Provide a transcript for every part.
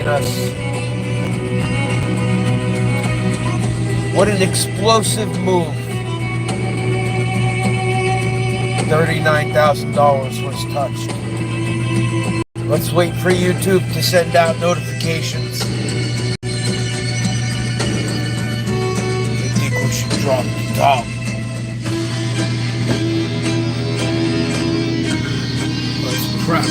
us. What an explosive move. $39,000 was touched. Let's wait for YouTube to send out notifications. I think we should drop the top. Let's prep.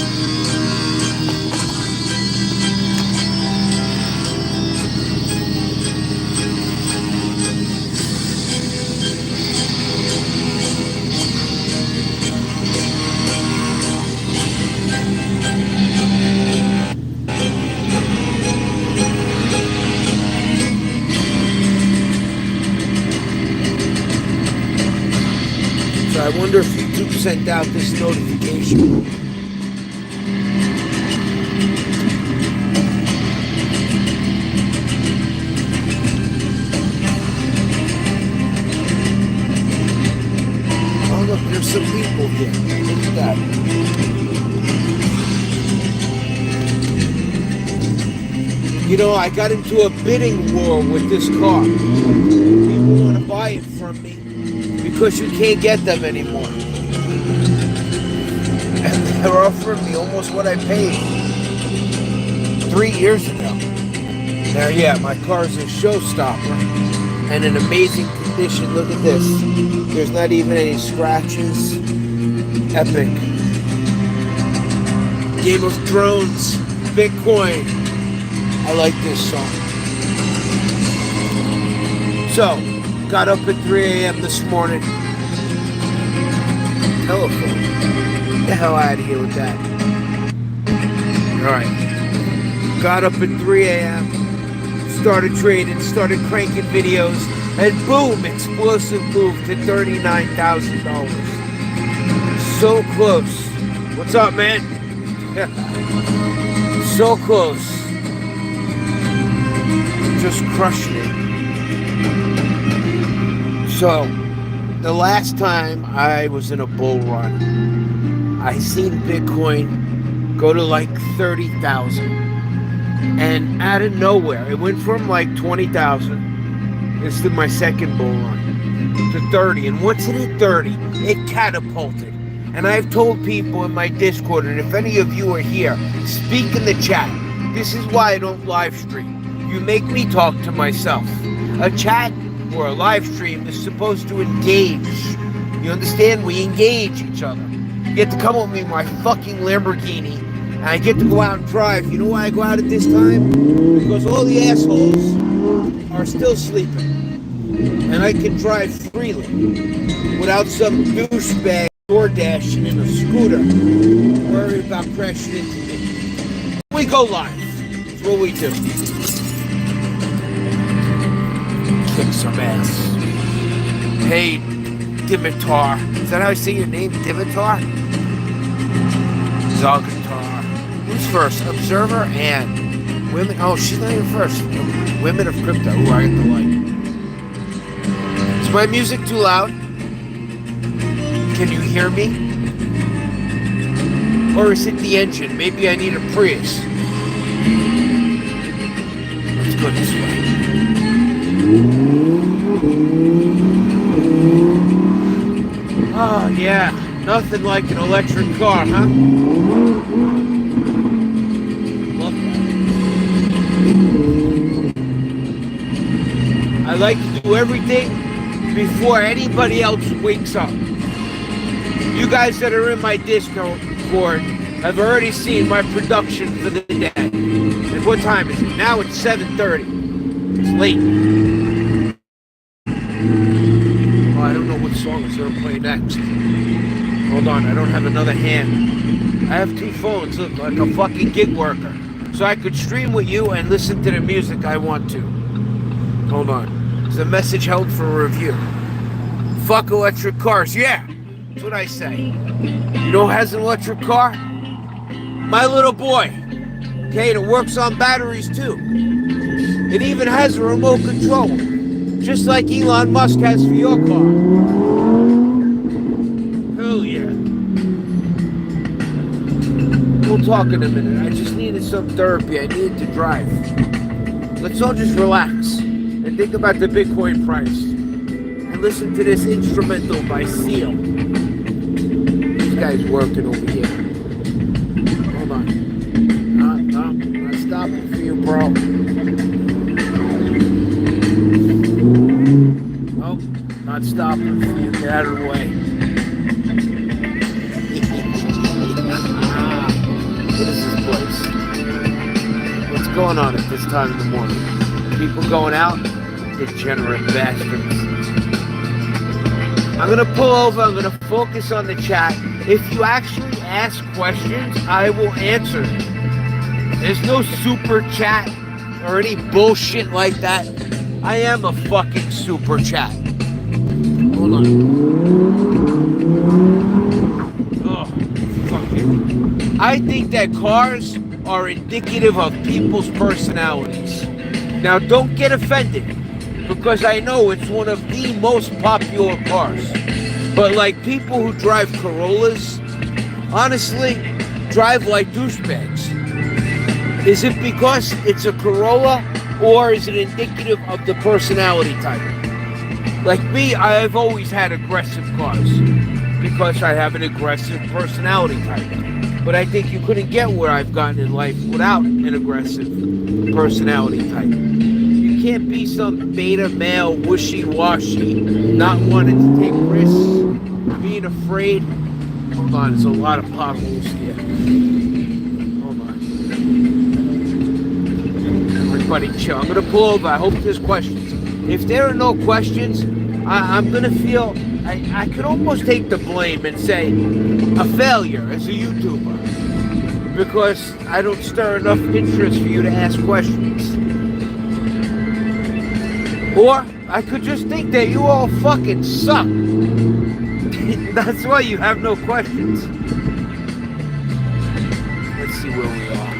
I wonder if YouTube sent out this notification. Oh look, there's some people here. Look at that. You know, I got into a bidding war with this car. People want to buy it from me because you can't get them anymore. And they're offering me almost what I paid 3 years ago. Now, yeah, my car's a showstopper and in amazing condition. Look at this. There's not even any scratches. Epic. Game of Thrones. Bitcoin. I like this song. So, got up at 3 a.m. this morning. Telephone. Get the hell out of here with that. Alright. Got up at 3 a.m. Started trading, started cranking videos, and boom, explosive move to $39,000. So close. What's up, man? So close. Just crushing it. So, the last time I was in a bull run, I seen Bitcoin go to like 30,000. And out of nowhere, it went from like 20,000. This is my second bull run. To 30. And once it hit 30, it catapulted. And I've told people in my Discord, and if any of you are here, speak in the chat. This is why I don't live stream. You make me talk to myself. A chat or a live stream is supposed to engage. You understand? We engage each other. You get to come with me in my fucking Lamborghini, and I get to go out and drive. You know why I go out at this time? Because all the assholes are still sleeping. And I can drive freely without some douchebag door dashing in a scooter worried about crashing into me. We go live. That's what we do. Kick some ass. Hey, Dimitar. Is that how I say your name? Dimitar? Zagatar. Who's first? Observer and Women. Oh, she's not even first. Women of Crypto. Ooh, I get the light. Is my music too loud? Can you hear me? Or is it the engine? Maybe I need a Prius. Let's go this way. Oh, yeah. Nothing like an electric car, huh? Love that. I like to do everything before anybody else wakes up. You guys that are in my Discord have already seen my production for the day. And what time is it? Now it's 7:30. It's late. Oh, I don't know what song is going to play next. Hold on, I don't have another hand. I have two phones, look, like a fucking gig worker. So I could stream with you and listen to the music I want to. Hold on. Is the message held for review? Fuck electric cars, yeah. That's what I say. You know who has an electric car? My little boy. Okay, and it works on batteries too. It even has a remote control. Just like Elon Musk has for your car. Hell yeah. We'll talk in a minute. I just needed some therapy. I needed to drive. Let's all just relax and think about the Bitcoin price. And listen to this instrumental by Seal. This guy's working over here. Hold on. Not stopping for you, bro. Nope, not stopping for you. Get out of the way. What is this place? What's going on at this time in the morning? People going out? Degenerate bastards. I'm going to pull over. I'm going to focus on the chat. If you actually ask questions, I will answer them. There's no super chat or any bullshit like that. I am a fucking super chat. Hold on. Oh, fuck you. I think that cars are indicative of people's personalities. Now, don't get offended, because I know it's one of the most popular cars. But like people who drive Corollas, honestly, drive like douchebags. Is it because it's a Corolla, or is it indicative of the personality type? Like me, I've always had aggressive cars because I have an aggressive personality type. But I think you couldn't get where I've gotten in life without an aggressive personality type. You can't be some beta male, wishy-washy, not wanting to take risks, being afraid. Hold on, there's a lot of potholes here. Hold on. Everybody chill. I'm going to pull over. I hope there's questions. If there are no questions, I'm going to feel... I could almost take the blame and say a failure as a YouTuber, because I don't stir enough interest for you to ask questions. Or I could just think that you all fucking suck. That's why you have no questions. Let's see where we are.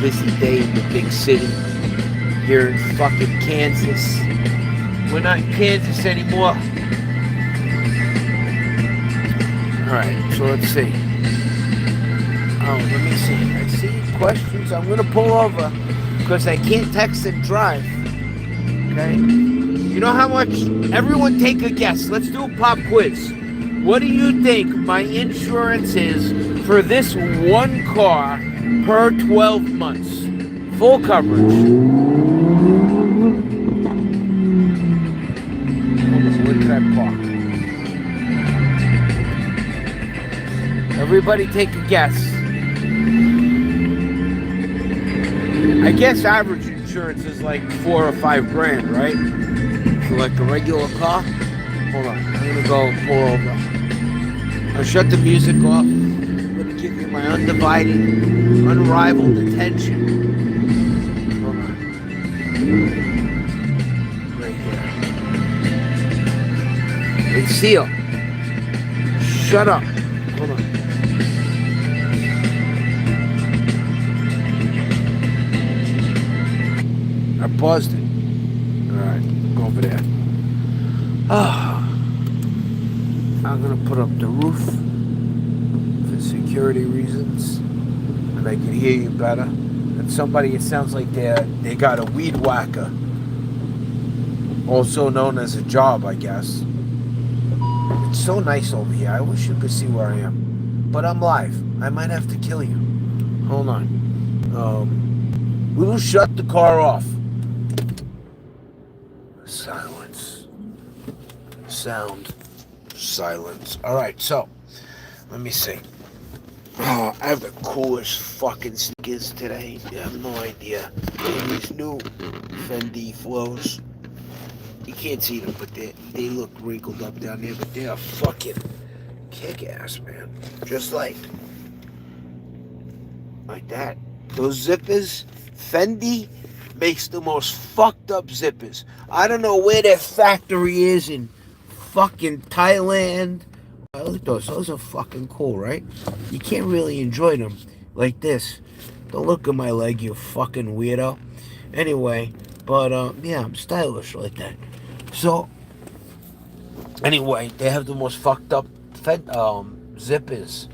Busy day in the big city here in fucking Kansas. We're not in Kansas anymore. Alright, so let's see. Oh, let me see. I see questions. I'm going to pull over because I can't text and drive. Okay? You know how much? Everyone take a guess. Let's do a pop quiz. What do you think my insurance is for this one car per 12 months? Full coverage. Where did I park? Everybody take a guess. I guess average insurance is like $4 or $5 grand, right? For like a regular car. Hold on, I'm gonna go pull over. I'll shut the music off. I'm gonna give you my undivided, unrivaled attention. Hold on. Right here. Hey, Seal. Shut up. Hold on. I paused it. Alright, go over there. I'm going to put up the roof for security reasons, and I can hear you better. And somebody, it sounds like they got a weed whacker, also known as a job, I guess. It's so nice over here. I wish you could see where I am. But I'm live. I might have to kill you. Hold on. We will shut the car off. Silence. Sound. Silence. Alright, so let me see. Oh, I have the coolest fucking sneakers today. You have no idea. These new Fendi flows. You can't see them, but they look wrinkled up down there, but they are fucking kick-ass, man. Just like that. Those zippers, Fendi makes the most fucked up zippers. I don't know where their factory is in fucking Thailand. I look at those. Those are fucking cool, right? You can't really enjoy them like this. Don't look at my leg, you fucking weirdo. Anyway, but yeah, I'm stylish like that. So, anyway, they have the most fucked up zippers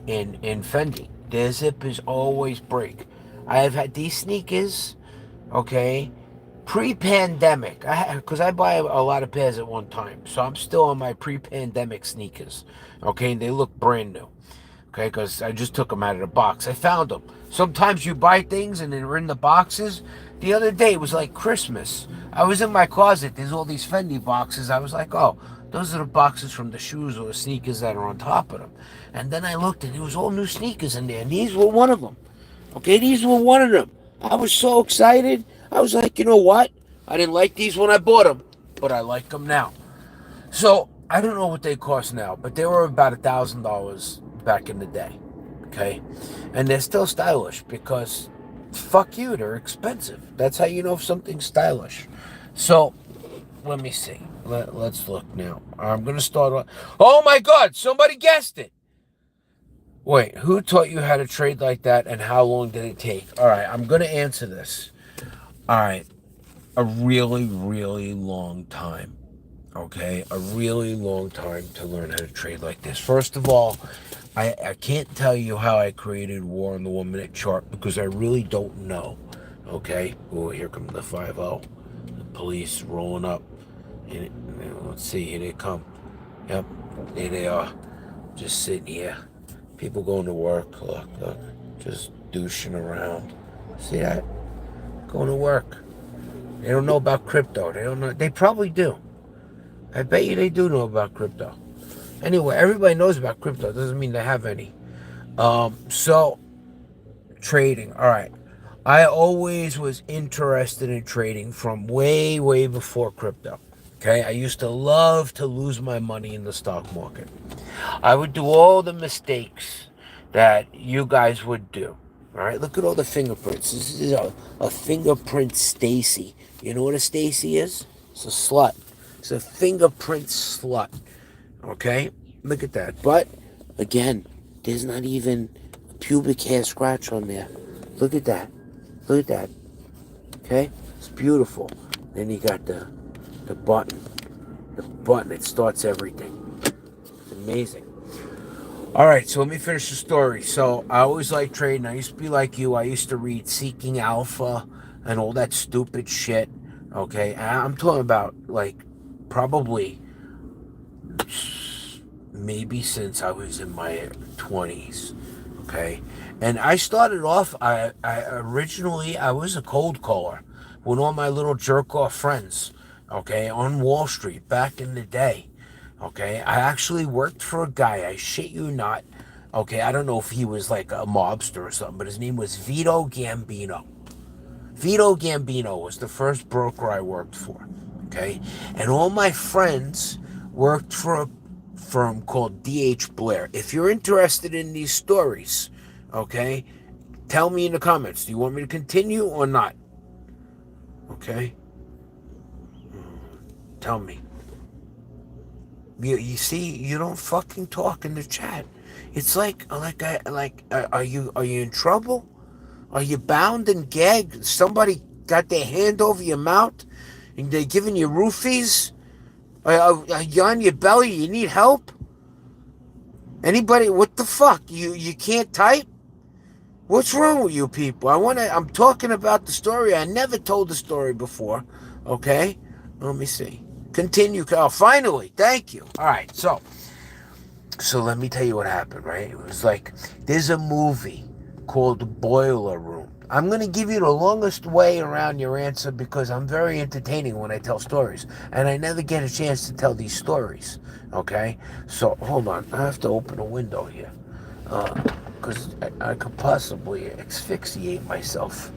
in Fendi. Their zippers always break. I have had these sneakers, okay, pre-pandemic. Because I buy a lot of pairs at one time, so I'm still on my pre-pandemic sneakers. Okay, and they look brand new. Okay, because I just took them out of the box. I found them. Sometimes you buy things and they're in the boxes. The other day it was like Christmas. I was in my closet. There's all these Fendi boxes. I was like, oh, those are the boxes from the shoes or the sneakers that are on top of them. And then I looked and there was all new sneakers in there, and these were one of them. Okay, these were one of them. I was so excited. I was like, you know what? I didn't like these when I bought them, but I like them now. So I don't know what they cost now, but they were about $1,000 back in the day. Okay, and they're still stylish because fuck you, they're expensive. That's how you know if something's stylish. So let me see. Let's look now. I'm gonna start on. Oh my God! Somebody guessed it. Wait, who taught you how to trade like that, and how long did it take? All right, I'm gonna answer this. All right, a really, really long time. Okay, a really long time to learn how to trade like this. First of all, I can't tell you how I created War on the 1 minute chart because I really don't know. Okay, oh, here comes the 5-0. The police rolling up. Let's see, here they come. Yep, there they are. Just sitting here. People going to work. Look, just douching around. See that? Going to work. They don't know about crypto. They don't know. They probably do. I bet you they do know about crypto. Anyway, everybody knows about crypto. Doesn't mean they have any. So, trading. All right. I always was interested in trading from way, way before crypto. Okay. I used to love to lose my money in the stock market. I would do all the mistakes that you guys would do. All right. Look at all the fingerprints. This is a fingerprint Stacy. You know what a Stacy is? It's a slut. It's a fingerprint slut. Okay? Look at that. But, again, there's not even a pubic hair scratch on there. Look at that. Look at that. Okay? It's beautiful. Then you got the button. The button, it starts everything. It's amazing. Alright, so let me finish the story. So, I always liked trading. I used to be like you. I used to read Seeking Alpha and all that stupid shit. Okay? And I'm talking about, like, probably maybe since I was in my 20s. Okay? And I started off, I originally, I was a cold caller with all my little jerk-off friends, okay, on Wall Street back in the day. Okay? I actually worked for a guy, I shit you not. Okay? I don't know if he was like a mobster or something, but his name was Vito Gambino. Vito Gambino was the first broker I worked for. Okay? And all my friends worked for a firm called D.H. Blair. If you're interested in these stories, okay, tell me in the comments. Do you want me to continue or not? Okay? Tell me. You see, you don't fucking talk in the chat. It's like, are you in trouble? Are you bound and gagged? Somebody got their hand over your mouth and they're giving you roofies? Are you on your belly? You need help? Anybody? What the fuck? You can't type? What's wrong with you people? I'm talking about the story. I never told the story before. Okay? Let me see. Continue. Oh, finally. Thank you. All right. So let me tell you what happened, right? It was like, there's a movie called Boiler Room. I'm going to give you the longest way around your answer because I'm very entertaining when I tell stories. And I never get a chance to tell these stories. Okay? So, hold on. I have to open a window here. Because I could possibly asphyxiate myself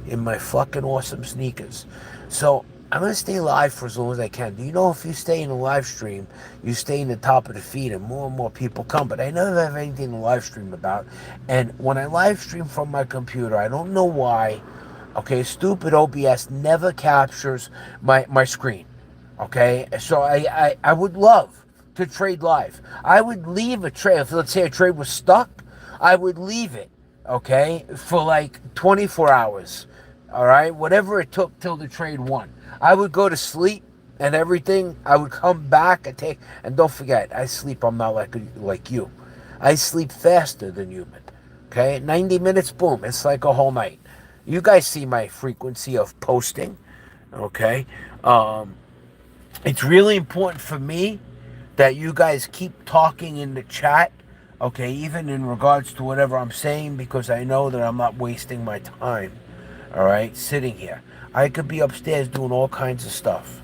in my fucking awesome sneakers. So, I'm going to stay live for as long as I can. Do you know if you stay in a live stream, you stay in the top of the feed and more people come. But I never have anything to live stream about. And when I live stream from my computer, I don't know why, okay, stupid OBS never captures my screen. Okay? So I would love to trade live. I would leave a trade. If let's say a trade was stuck, I would leave it, okay, for like 24 hours. All right? Whatever it took till the trade won. I would go to sleep and everything. I would come back and don't forget, I sleep. I'm not like you. I sleep faster than human. Okay, 90 minutes, boom, it's like a whole night. You guys see my frequency of posting. Okay, um, it's really important for me that you guys keep talking in the chat. Okay, even in regards to whatever I'm saying, because I know that I'm not wasting my time. All right, sitting here. I could be upstairs doing all kinds of stuff.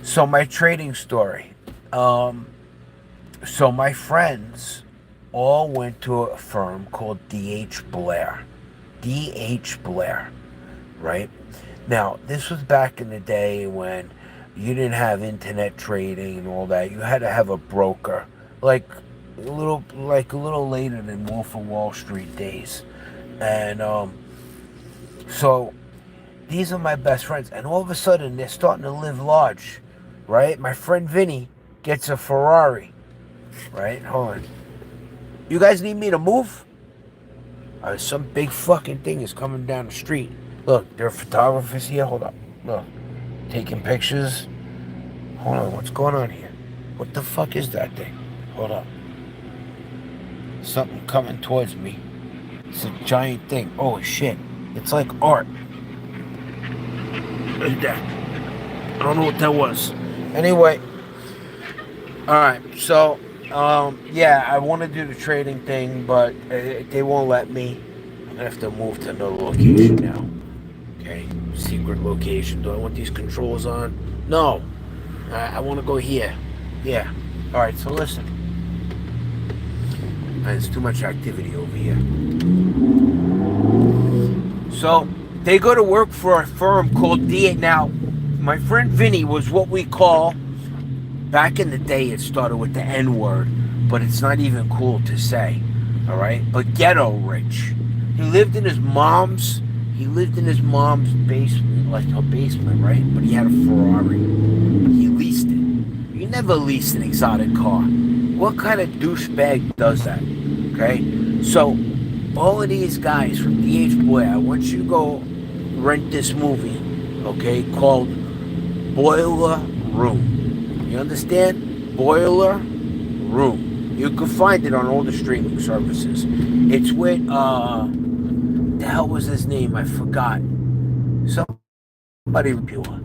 So my trading story. So my friends all went to a firm called D.H. Blair. D.H. Blair, right? Now, this was back in the day when you didn't have internet trading and all that. You had to have a broker, like a little later than Wolf of Wall Street days. And so these are my best friends, and all of a sudden they're starting to live large, right? My friend Vinny gets a Ferrari, right? Hold on. You guys need me to move? Some big fucking thing is coming down the street. Look, there are photographers here. Hold up. Look. Taking pictures. Hold on. What's going on here? What the fuck is that thing? Hold up. Something coming towards me. It's a giant thing. Oh, shit. It's like art. What is that? I don't know what that was. Anyway. Alright. So, yeah, I want to do the trading thing, but they won't let me. I'm going to have to move to another location now. Okay, secret location. Do I want these controls on? No. I want to go here. Yeah. Alright, so listen. There's too much activity over here. So, they go to work for a firm called D. Now, my friend Vinny was what we call, back in the day it started with the N-word, but it's not even cool to say. Alright? But ghetto rich. He lived in his mom's basement, like her basement, right? But he had a Ferrari. He leased it. You never lease an exotic car. What kind of douchebag does that? Okay? So, all of these guys from D.H. Blair, I want you to go rent this movie, okay, called Boiler Room. You understand? Boiler Room. You can find it on all the streaming services. It's with, the hell was his name? I forgot. Somebody pure.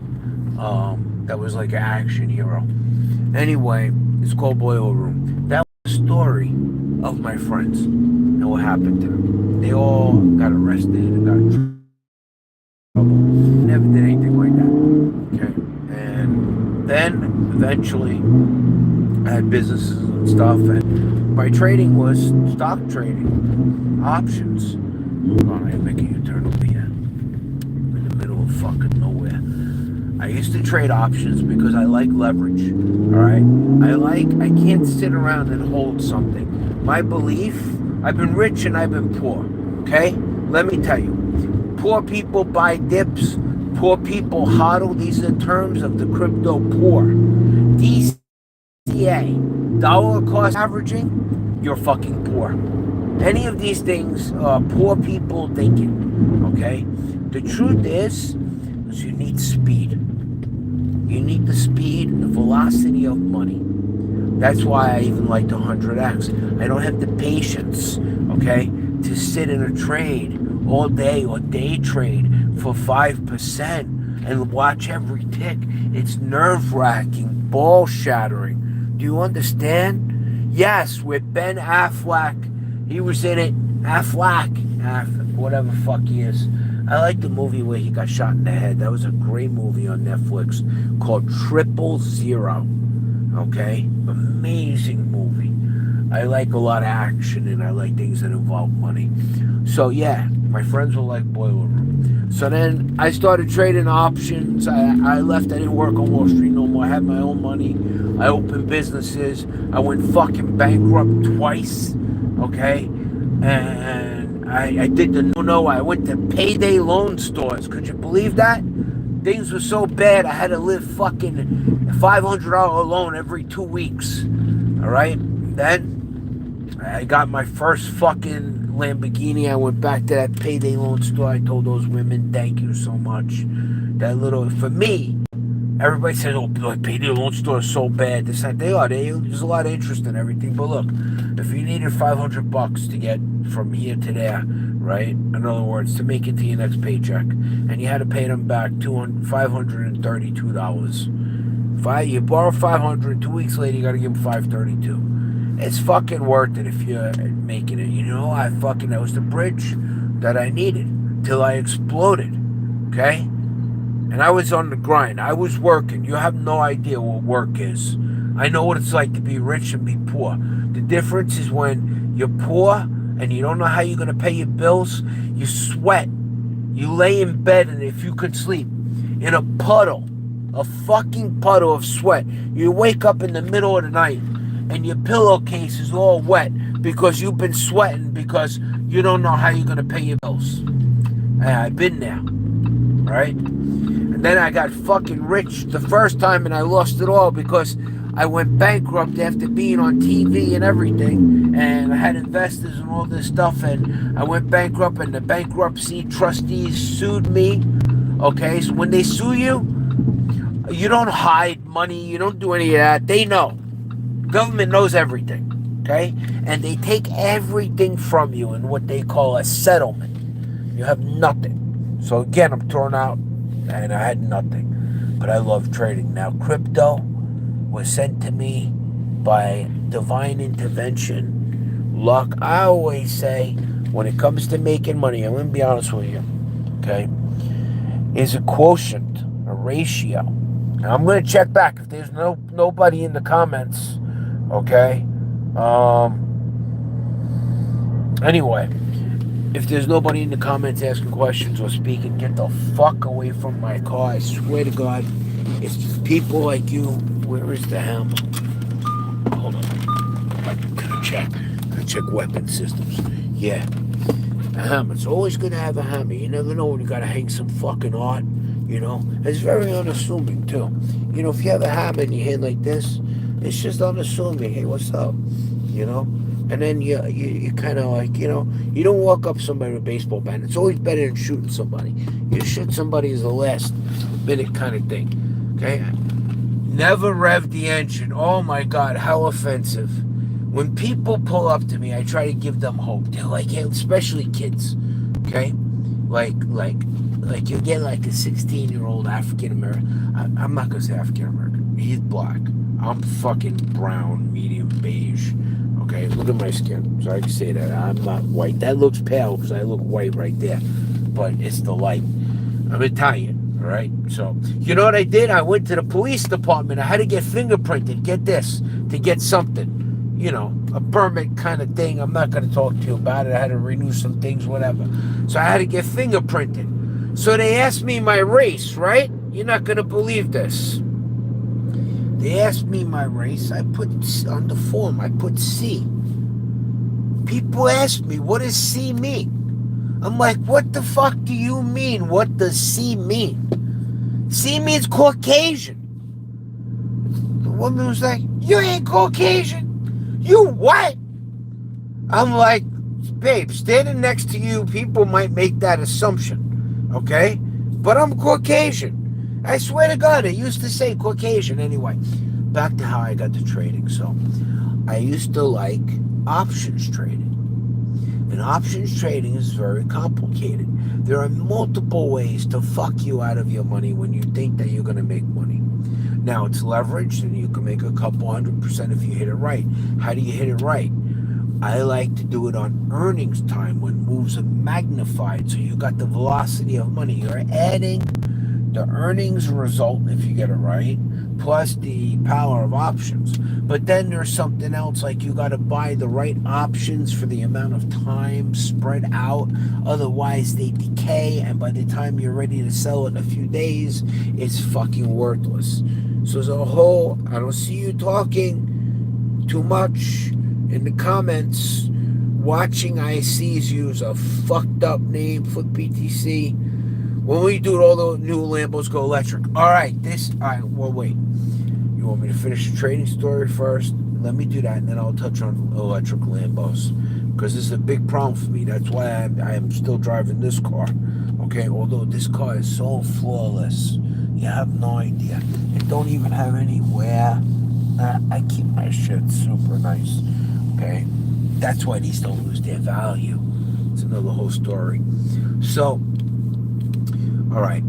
That was like an action hero. Anyway, it's called Boiler Room. That was the story of my friends and what happened to them. They all got arrested and got in trouble. Never did anything like that. Okay. And then eventually I had businesses and stuff, and my trading was stock trading, options. Hold on, I'm making a turn over here. I'm in the middle of fucking nowhere. I used to trade options because I like leverage. Alright? I can't sit around and hold something. My belief, I've been rich and I've been poor. Okay? Let me tell you. Poor people buy dips. Poor people hodl. These are the terms of the crypto poor. DCA, dollar cost averaging, you're fucking poor. Any of these things are poor people thinking, okay? The truth is you need speed. You need the speed and the velocity of money. That's why I even like the 100x. I don't have the patience, okay, to sit in a trade all day or day trade for 5% and watch every tick. It's nerve-wracking, ball-shattering. Do you understand? Yes, with Ben Affleck. He was in it. Affleck, whatever fuck he is. I like the movie where he got shot in the head. That was a great movie on Netflix called 000. Okay? Amazing movie. I like a lot of action and I like things that involve money. So yeah, my friends were like Boiler Room. So then I started trading options. I left. I didn't work on Wall Street no more. I had my own money. I opened businesses. I went fucking bankrupt twice. Okay? And I did the no. I went to payday loan stores. Could you believe that? Things were so bad I had to live fucking $500 loan every 2 weeks. Alright? Then I got my first fucking Lamborghini. I went back to that payday loan store. I told those women, thank you so much. That little, for me, Everybody says, oh, like, payday loan store is so bad. This and they are. There's a lot of interest in everything. But look, if you needed $500 to get from here to there, right? In other words, to make it to your next paycheck, and you had to pay them back $532. You borrow 500, 2 weeks later you got to give them 532. It's fucking worth it if you're making it. That was the bridge that I needed till I exploded. Okay? And I was on the grind. I was working. You have no idea what work is. I know what it's like to be rich and be poor. The difference is when you're poor and you don't know how you're going to pay your bills, you sweat. You lay in bed, and if you could sleep, in a fucking puddle of sweat. You wake up in the middle of the night and your pillowcase is all wet because you've been sweating because you don't know how you're going to pay your bills. I've been there, right? And then I got fucking rich the first time and I lost it all because I went bankrupt after being on TV and everything. And I had investors and all this stuff, and I went bankrupt, and the bankruptcy trustees sued me. Okay, so when they sue you, you don't hide money. You don't do any of that. They know. Government knows everything. Okay? And they take everything from you in what they call a settlement. You have nothing. So again, I'm thrown out, and I had nothing. But I love trading. Now, crypto was sent to me by divine intervention, luck. I always say, when it comes to making money, I'm going to be honest with you, okay, is a quotient, a ratio. And I'm going to check back if there's nobody in the comments, okay? Anyway, if there's nobody in the comments asking questions or speaking, get the fuck away from my car. I swear to God, it's people like you. Where is the hammer? Hold on. I'm gonna check weapon systems. Yeah. A hammer. It's always good to have a hammer. You never know when you gotta hang some fucking art. It's very unassuming too. If you have a hammer in your hand like this, it's just unassuming. Hey, what's up? And then you kind of like, you don't walk up somebody with a baseball bat. It's always better than shooting somebody. You shoot somebody as the last minute kind of thing. Okay? Never rev the engine. Oh my God, how offensive. When people pull up to me, I try to give them hope. They're like, hey, especially kids. Okay? Like you get like a 16-year-old African-American. I'm not going to say African-American. He's black. I'm fucking brown, medium beige. Okay, look at my skin. So I can say that. I'm not white. That looks pale because I look white right there. But it's the light. I'm Italian. All right? So, you know what I did? I went to the police department. I had to get fingerprinted. Get this. To get something. A permit kind of thing. I'm not going to talk to you about it. I had to renew some things, whatever. So I had to get fingerprinted. So they asked me my race, right? You're not going to believe this. They asked me my race. I put on the form, I put C. People ask me, what does C mean? I'm like, what the fuck do you mean? What does C mean? C means Caucasian. The woman was like, you ain't Caucasian. You what? I'm like, babe, standing next to you, people might make that assumption. Okay? But I'm Caucasian. I swear to God, I used to say Caucasian. Anyway, back to how I got to trading. So, I used to like options trading. And options trading is very complicated. There are multiple ways to fuck you out of your money when you think that you're going to make money. Now, it's leveraged, and you can make a couple 100% if you hit it right. How do you hit it right? I like to do it on earnings time when moves are magnified. So you got the velocity of money. You're adding the earnings result, if you get it right, plus the power of options. But then there's something else, like you got to buy the right options for the amount of time spread out. Otherwise, they decay, and by the time you're ready to sell it in a few days, it's fucking worthless. So as a whole, I don't see you talking too much in the comments. Watching ICs use a fucked up name for BTC. When we do it, all the new Lambos go electric. All right, well, wait. You want me to finish the trading story first? Let me do that, and then I'll touch on electric Lambos. Because this is a big problem for me. That's why I am still driving this car. Okay, although this car is so flawless, you have no idea. It don't even have any wear. I keep my shit super nice. Okay, that's why these don't lose their value. It's another whole story. So, all right,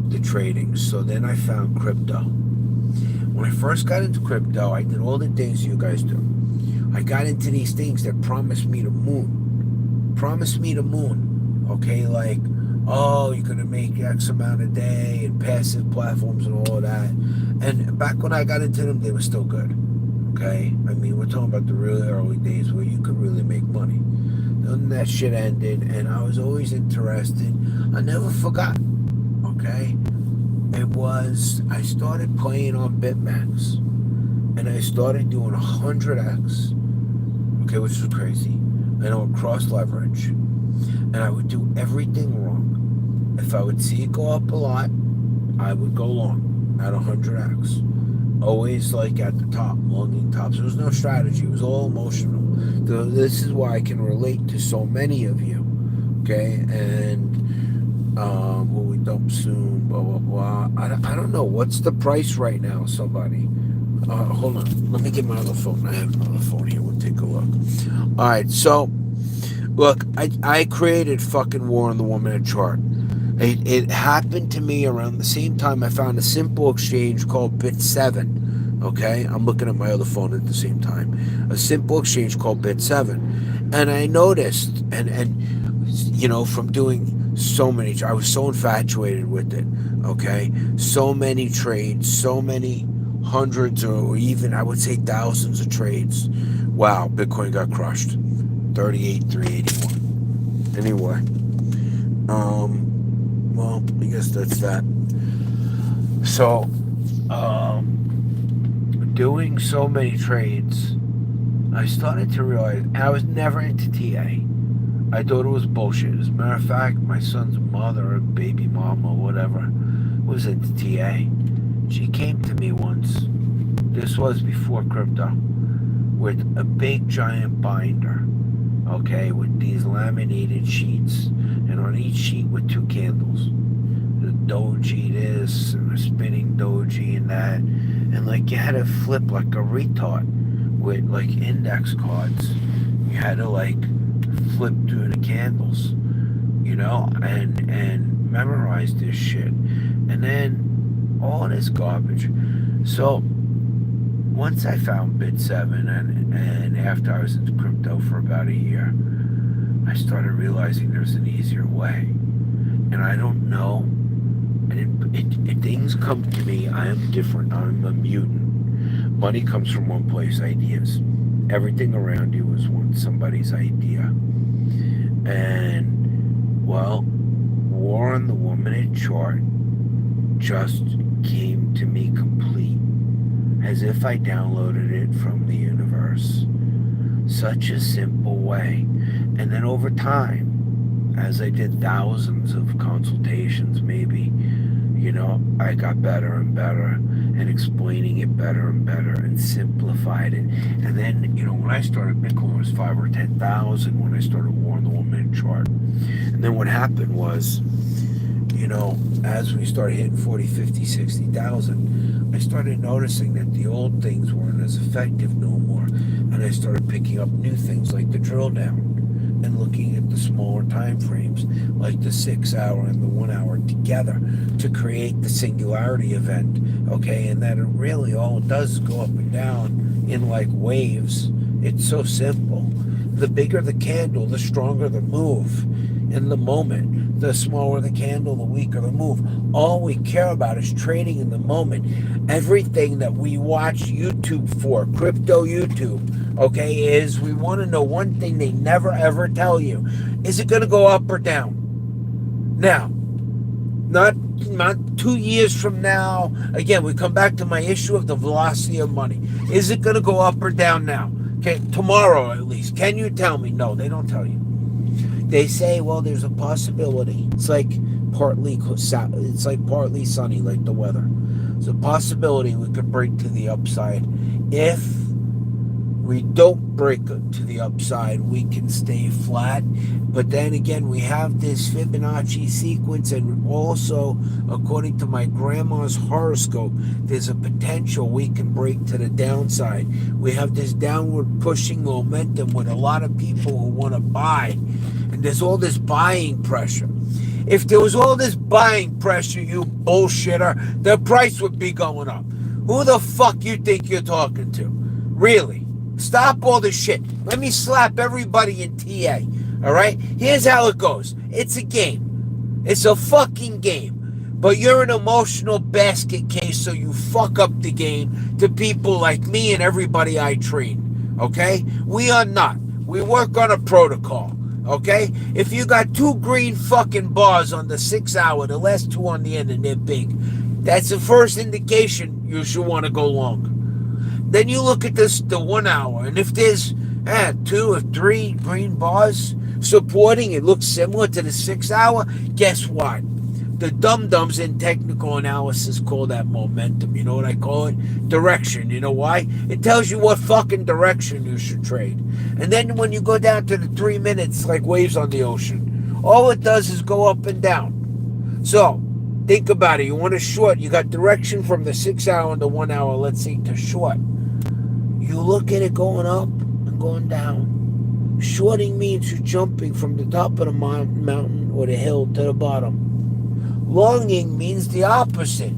the trading. So then I found crypto. When I first got into crypto, I did all the things you guys do. I got into these things that promised me the moon. Promised me the moon. Okay, like, oh, you're going to make X amount a day and passive platforms and all of that. And back when I got into them, they were still good. Okay? I mean, we're talking about the really early days where you could really make money. Then that shit ended, and I was always interested. I never forgot. Okay? I started playing on BitMEX, and I started doing 100x, okay, which was crazy, and I would cross leverage, and I would do everything wrong. If I would see it go up a lot, I would go long at 100x, always like at the top, longing tops. There was no strategy, it was all emotional. This is why I can relate to so many of you, okay, and will we dump soon, blah blah blah. I don't know what's the price right now. Somebody, hold on, let me get my other phone. I have another phone here. We'll take a look. All right, so look, I created fucking War on the 1 minute chart. It happened to me around the same time I found a simple exchange called Bit7. Okay, I'm looking at my other phone at the same time. A simple exchange called Bit7, and I noticed, and you know, from doing so many, I was so infatuated with it. Okay, so many trades, so many hundreds or even I would say thousands of trades. Wow, Bitcoin got crushed, 38,381. Anyway, well, I guess that's that. So, doing so many trades, I started to realize I was never into TA. I thought it was bullshit. As a matter of fact, my son's mother, baby mama, whatever, was into TA. She came to me once, this was before crypto, with a big giant binder, okay, with these laminated sheets, and on each sheet with 2 candles. The doji this, and the spinning doji and that, and like you had to flip like a retard with like index cards. You had to like flip through the candles, you know, and memorize this shit, and then all this garbage. So once I found Bit7, and after I was into crypto for about a year, I started realizing there's an easier way. And I don't know, and things come to me. I am different. I'm a mutant. Money comes from one place, ideas. Everything around you is somebody's idea. And, well, War on the 1 minute chart just came to me complete, as if I downloaded it from the universe. Such a simple way. And then over time, as I did thousands of consultations, maybe, you know, I got better and better, and explaining it better and better, and simplified it. And then, you know, when I started, Bitcoin was 5 or 10,000 when I started War on the 1 minute chart. And then what happened was, you know, as we started hitting 40, 50, 60,000, I started noticing that the old things weren't as effective no more. And I started picking up new things like the drill down, and looking at the smaller time frames, like the 6 hour and the 1 hour together, to create the singularity event. Okay, and that it really all it does is go up and down in like waves. It's so simple. The bigger the candle, the stronger the move in the moment. The smaller the candle, the weaker the move. All we care about is trading in the moment. Everything that we watch YouTube for, crypto YouTube, okay, is we want to know one thing they never ever tell you. Is it going to go up or down? Now, not 2 years from now, again, we come back to my issue of the velocity of money. Is it going to go up or down now? Okay, tomorrow at least. Can you tell me? No, they don't tell you. They say, well, there's a possibility. It's like partly sunny, like the weather. There's a possibility we could break to the upside if We don't break to the upside. We can stay flat. But then again, we have this Fibonacci sequence, and also, according to my grandma's horoscope, there's a potential we can break to the downside. We have this downward pushing momentum with a lot of people who want to buy. And there's all this buying pressure. If there was all this buying pressure, you bullshitter, the price would be going up. Who the fuck you think you're talking to? Really? Stop all this shit. Let me slap everybody in TA. All right? Here's how it goes. It's a game. It's a fucking game. But you're an emotional basket case, so you fuck up the game to people like me and everybody I train. Okay? We are not. We work on a protocol. Okay? If you got 2 green fucking bars on the 6 hour, the last 2 on the end, and they're big, that's the first indication you should want to go long. Then you look at this, the 1 hour, and if there's 2 or 3 green bars supporting, it looks similar to the 6 hour, guess what? The dum-dums in technical analysis call that momentum. You know what I call it? Direction. You know why? It tells you what fucking direction you should trade. And then when you go down to the 3 minutes, like waves on the ocean, all it does is go up and down. So, think about it. You want to short. You got direction from the 6 hour and the 1 hour, let's say, to short. You look at it going up and going down. Shorting means you're jumping from the top of the mountain or the hill to the bottom. Longing means the opposite.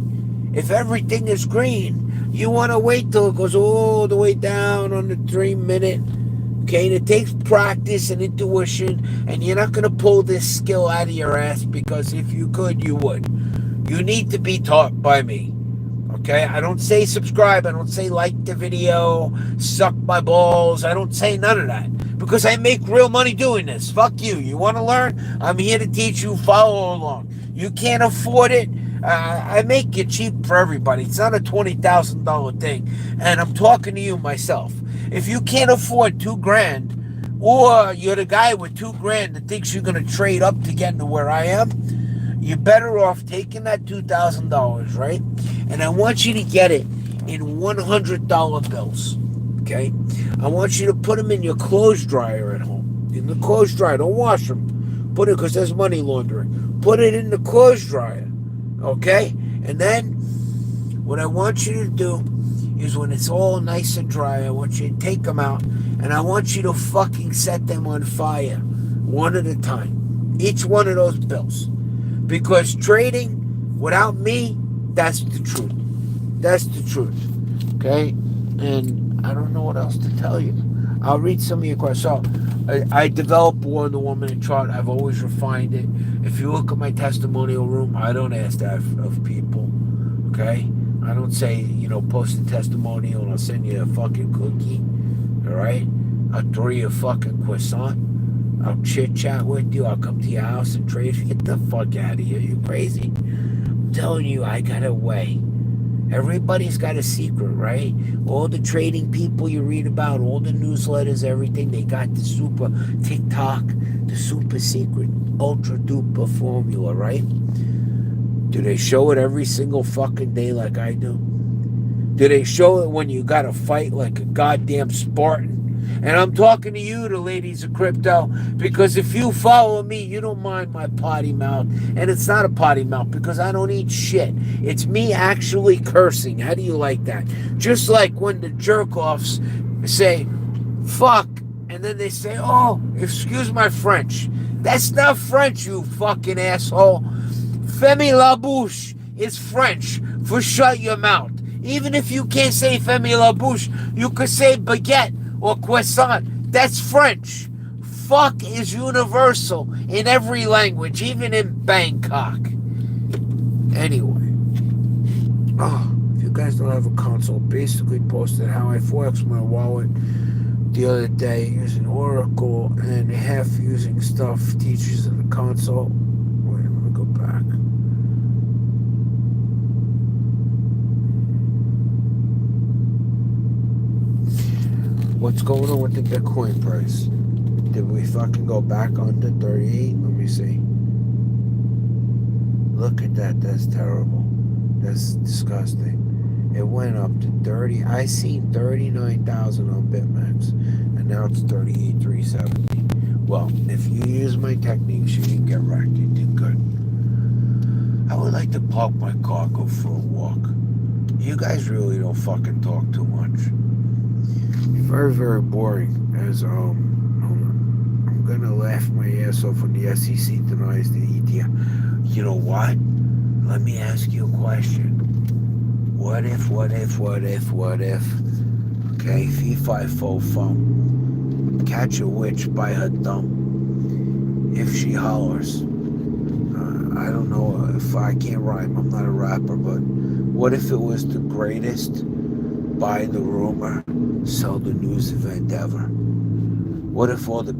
If everything is green, you want to wait till it goes all the way down on the 3 minute. Okay, and it takes practice and intuition, and you're not going to pull this skill out of your ass, because if you could, you would. You need to be taught by me. Okay, I don't say subscribe, I don't say like the video, suck my balls, I don't say none of that, because I make real money doing this. Fuck you. You want to learn? I'm here to teach you. Follow along. You can't afford it, I make it cheap for everybody. It's not a $20,000 thing, and I'm talking to you myself. If you can't afford $2,000, or you're the guy with $2,000 that thinks you're going to trade up to get to where I am, you're better off taking that $2,000, right? And I want you to get it in $100 bills, okay? I want you to put them in your clothes dryer at home. In the clothes dryer. Don't wash them. Put it, because there's money laundering. Put it in the clothes dryer, okay? And then what I want you to do is, when it's all nice and dry, I want you to take them out, and I want you to fucking set them on fire one at a time. Each one of those bills. Because trading without me, that's the truth. That's the truth. Okay? And I don't know what else to tell you. I'll read some of your questions. So, I developed War in the 1 minute chart. I've always refined it. If you look at my testimonial room, I don't ask that of people. Okay? I don't say, post a testimonial and I'll send you a fucking cookie. Alright? I'll throw you a fucking croissant. I'll chit-chat with you. I'll come to your house and trade. Get the fuck out of here. You crazy? I'm telling you, I got a way. Everybody's got a secret, right? All the trading people you read about, all the newsletters, everything, they got the super TikTok, the super secret, ultra duper formula, right? Do they show it every single fucking day like I do? Do they show it when you gotta fight like a goddamn Spartan? And I'm talking to you, the ladies of crypto, because if you follow me, you don't mind my potty mouth. And it's not a potty mouth because I don't eat shit. It's me actually cursing. How do you like that? Just like when the jerk-offs say, fuck, and then they say, oh, excuse my French. That's not French, you fucking asshole. Fermez la bouche is French for shut your mouth. Even if you can't say fermez la bouche, you could say baguette or croissant. That's French. Fuck is universal in every language, even in Bangkok. Anyway. If you guys don't have a console, basically posted how I forex my wallet the other day using Oracle and half using stuff teachers in the console. Wait, let me go back. What's going on with the Bitcoin price? Did we fucking go back under 38? Let me see. Look at that. That's terrible. That's disgusting. It went up to 30. I seen 39,000 on BitMEX, and now it's 38,370. Well, if you use my techniques, you didn't get wrecked. You did good. I would like to park my car, go for a walk. You guys really don't fucking talk too much. Very, very boring. As I'm gonna laugh my ass off when the SEC denies the ETF. You know what? Let me ask you a question. What if? Okay, fee fi fo fum. Catch a witch by her thumb. If she hollers. I don't know if I can't rhyme. I'm not a rapper, but what if it was the greatest buy the rumor, sell the news event ever? What if all the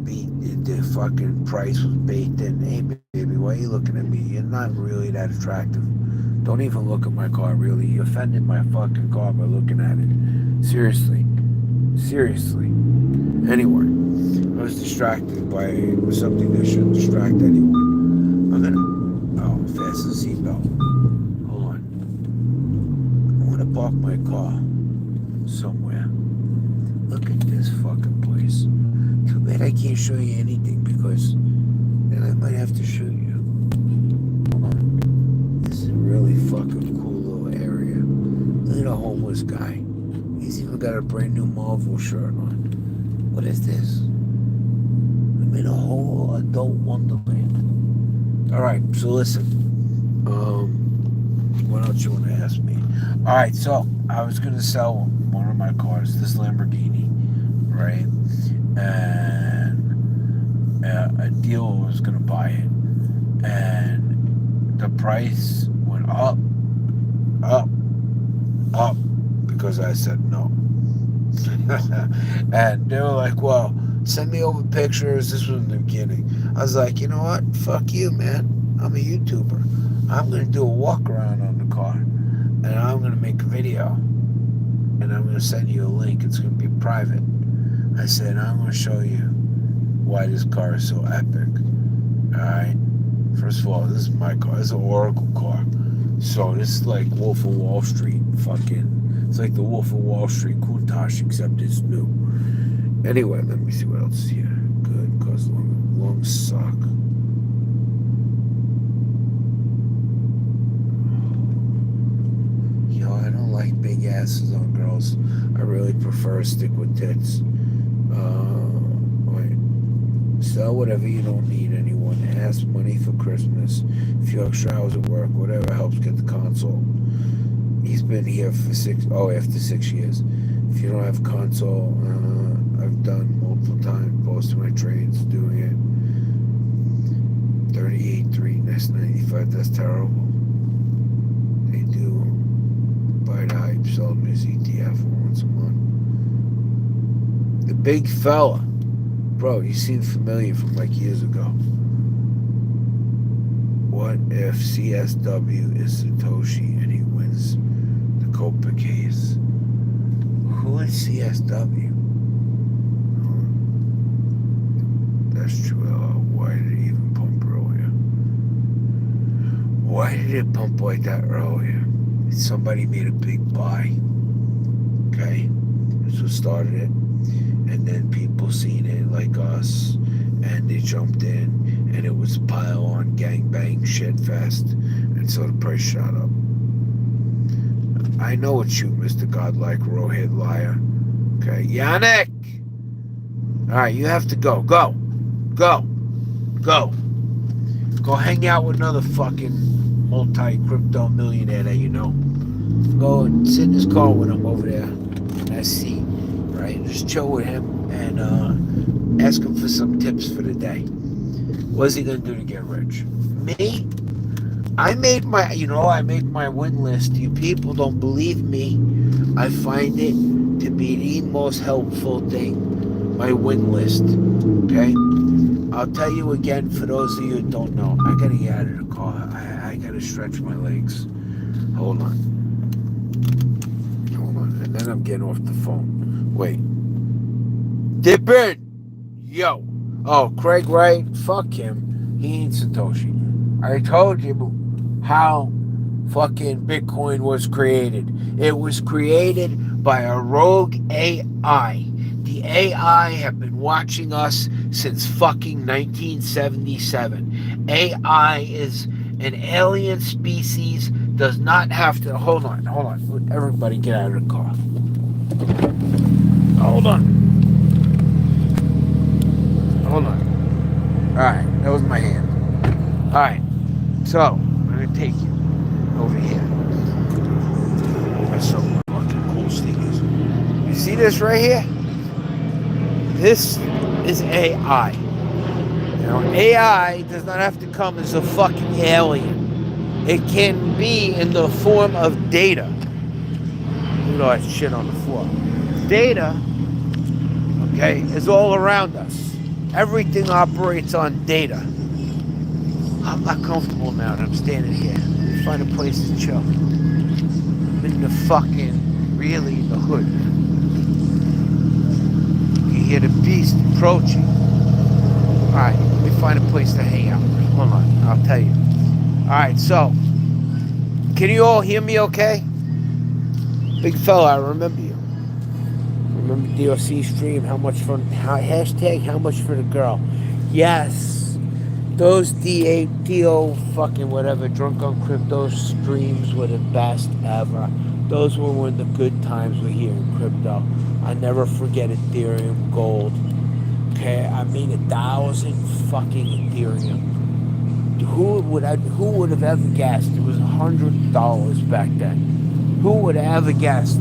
fucking price was baked in? Hey, baby, why are you looking at me? You're not really that attractive. Don't even look at my car, really. You offended my fucking car by looking at it. Seriously. Anyway, I was distracted by something that shouldn't distract anyone. I'm gonna... Oh, fasten the seatbelt. Hold on. I want to park my car somewhere. Look at this fucking place. Too bad I can't show you anything because then I might have to shoot you. Hold on. This is a really fucking cool little area. Look at a homeless guy. He's even got a brand new Marvel shirt on. What is this? I'm in a whole adult wonderland. Alright, so listen. What else you want to ask me? Alright, so I was going to sell one of my cars, this Lamborghini, right? And a dealer was going to buy it. And the price went up, because I said no. And they were like, well, send me over pictures. This was in the beginning. I was like, you know what? Fuck you, man. I'm a YouTuber. I'm going to do a walk around on the car. And I'm going to make a video. And I'm going to send you a link. It's going to be private. I said, I'm going to show you why this car is so epic. Alright? First of all, this is my car. This is an Oracle car. So this is like Wolf of Wall Street. It's like the Wolf of Wall Street Countach, except it's new. Anyway, let me see what else is here. Good, cause long sock. Yo, I don't like big asses on girls. I really prefer to stick with tits. Wait. Sell whatever you don't need anyone. Ask money for Christmas. A few extra hours at work. Whatever helps get the console. He's been here for after 6 years. If you don't have console, I've done multiple times, posting my trades, doing it. 38.3, that's 95, that's terrible. They do buy the hype, sell them as ETF once a month. The big fella. Bro, you seem familiar from like years ago. What if CSW is Satoshi and he wins the Copa case? Who is CSW? That's true. Why did it even pump earlier? Why did it pump like that earlier? Somebody made a big buy. Okay? That's what started it. And then people seen it like us, and they jumped in, and it was pile on gangbang shit fest, and so the price shot up. I know it's you, Mr. Godlike Rohit Liar. Okay, Yannick! Alright, you have to go. Go hang out with another fucking multi-crypto millionaire that you know. Go and sit in his car with him over there in that seat. Right? Just chill with him and ask him for some tips for the day. What's he gonna do to get rich? Me? I make my win list. You people don't believe me. I find it to be the most helpful thing. My win list. Okay? I'll tell you again for those of you who don't know. I gotta get out of the car. I gotta stretch my legs. Hold on. And then I'm getting off the phone. Wait. Dip in! Yo. Oh, Craig Wright? Fuck him. He ain't Satoshi. I told you how fucking Bitcoin was created. It was created by a rogue AI. The AI have been watching us since fucking 1977. AI is an alien species, does not have to. Hold on. Everybody get out of the car. Hold on. Alright, that was my hand. Alright, so I'm going to take you over here. That's some fucking cool sneakers. You see this right here? This is AI. Now, AI does not have to come as a fucking alien. It can be in the form of data. Look at all that shit on the floor. Data, okay, is all around us. Everything operates on data. I'm not comfortable now that I'm standing here. Let me find a place to chill. I'm in the fucking, really in the hood. You hear the beast approaching. Alright, let me find a place to hang out. Hold on, I'll tell you. Alright, so, can you all hear me okay? Big fella, I remember you. Remember DOC stream, how much for, hashtag how much for the girl. Yes, those DO fucking whatever, drunk on crypto streams were the best ever. Those were when the good times were here in crypto. I never forget Ethereum gold. Okay, I made 1,000 fucking Ethereum. Who would have ever guessed it was $100 back then? Who would have ever guessed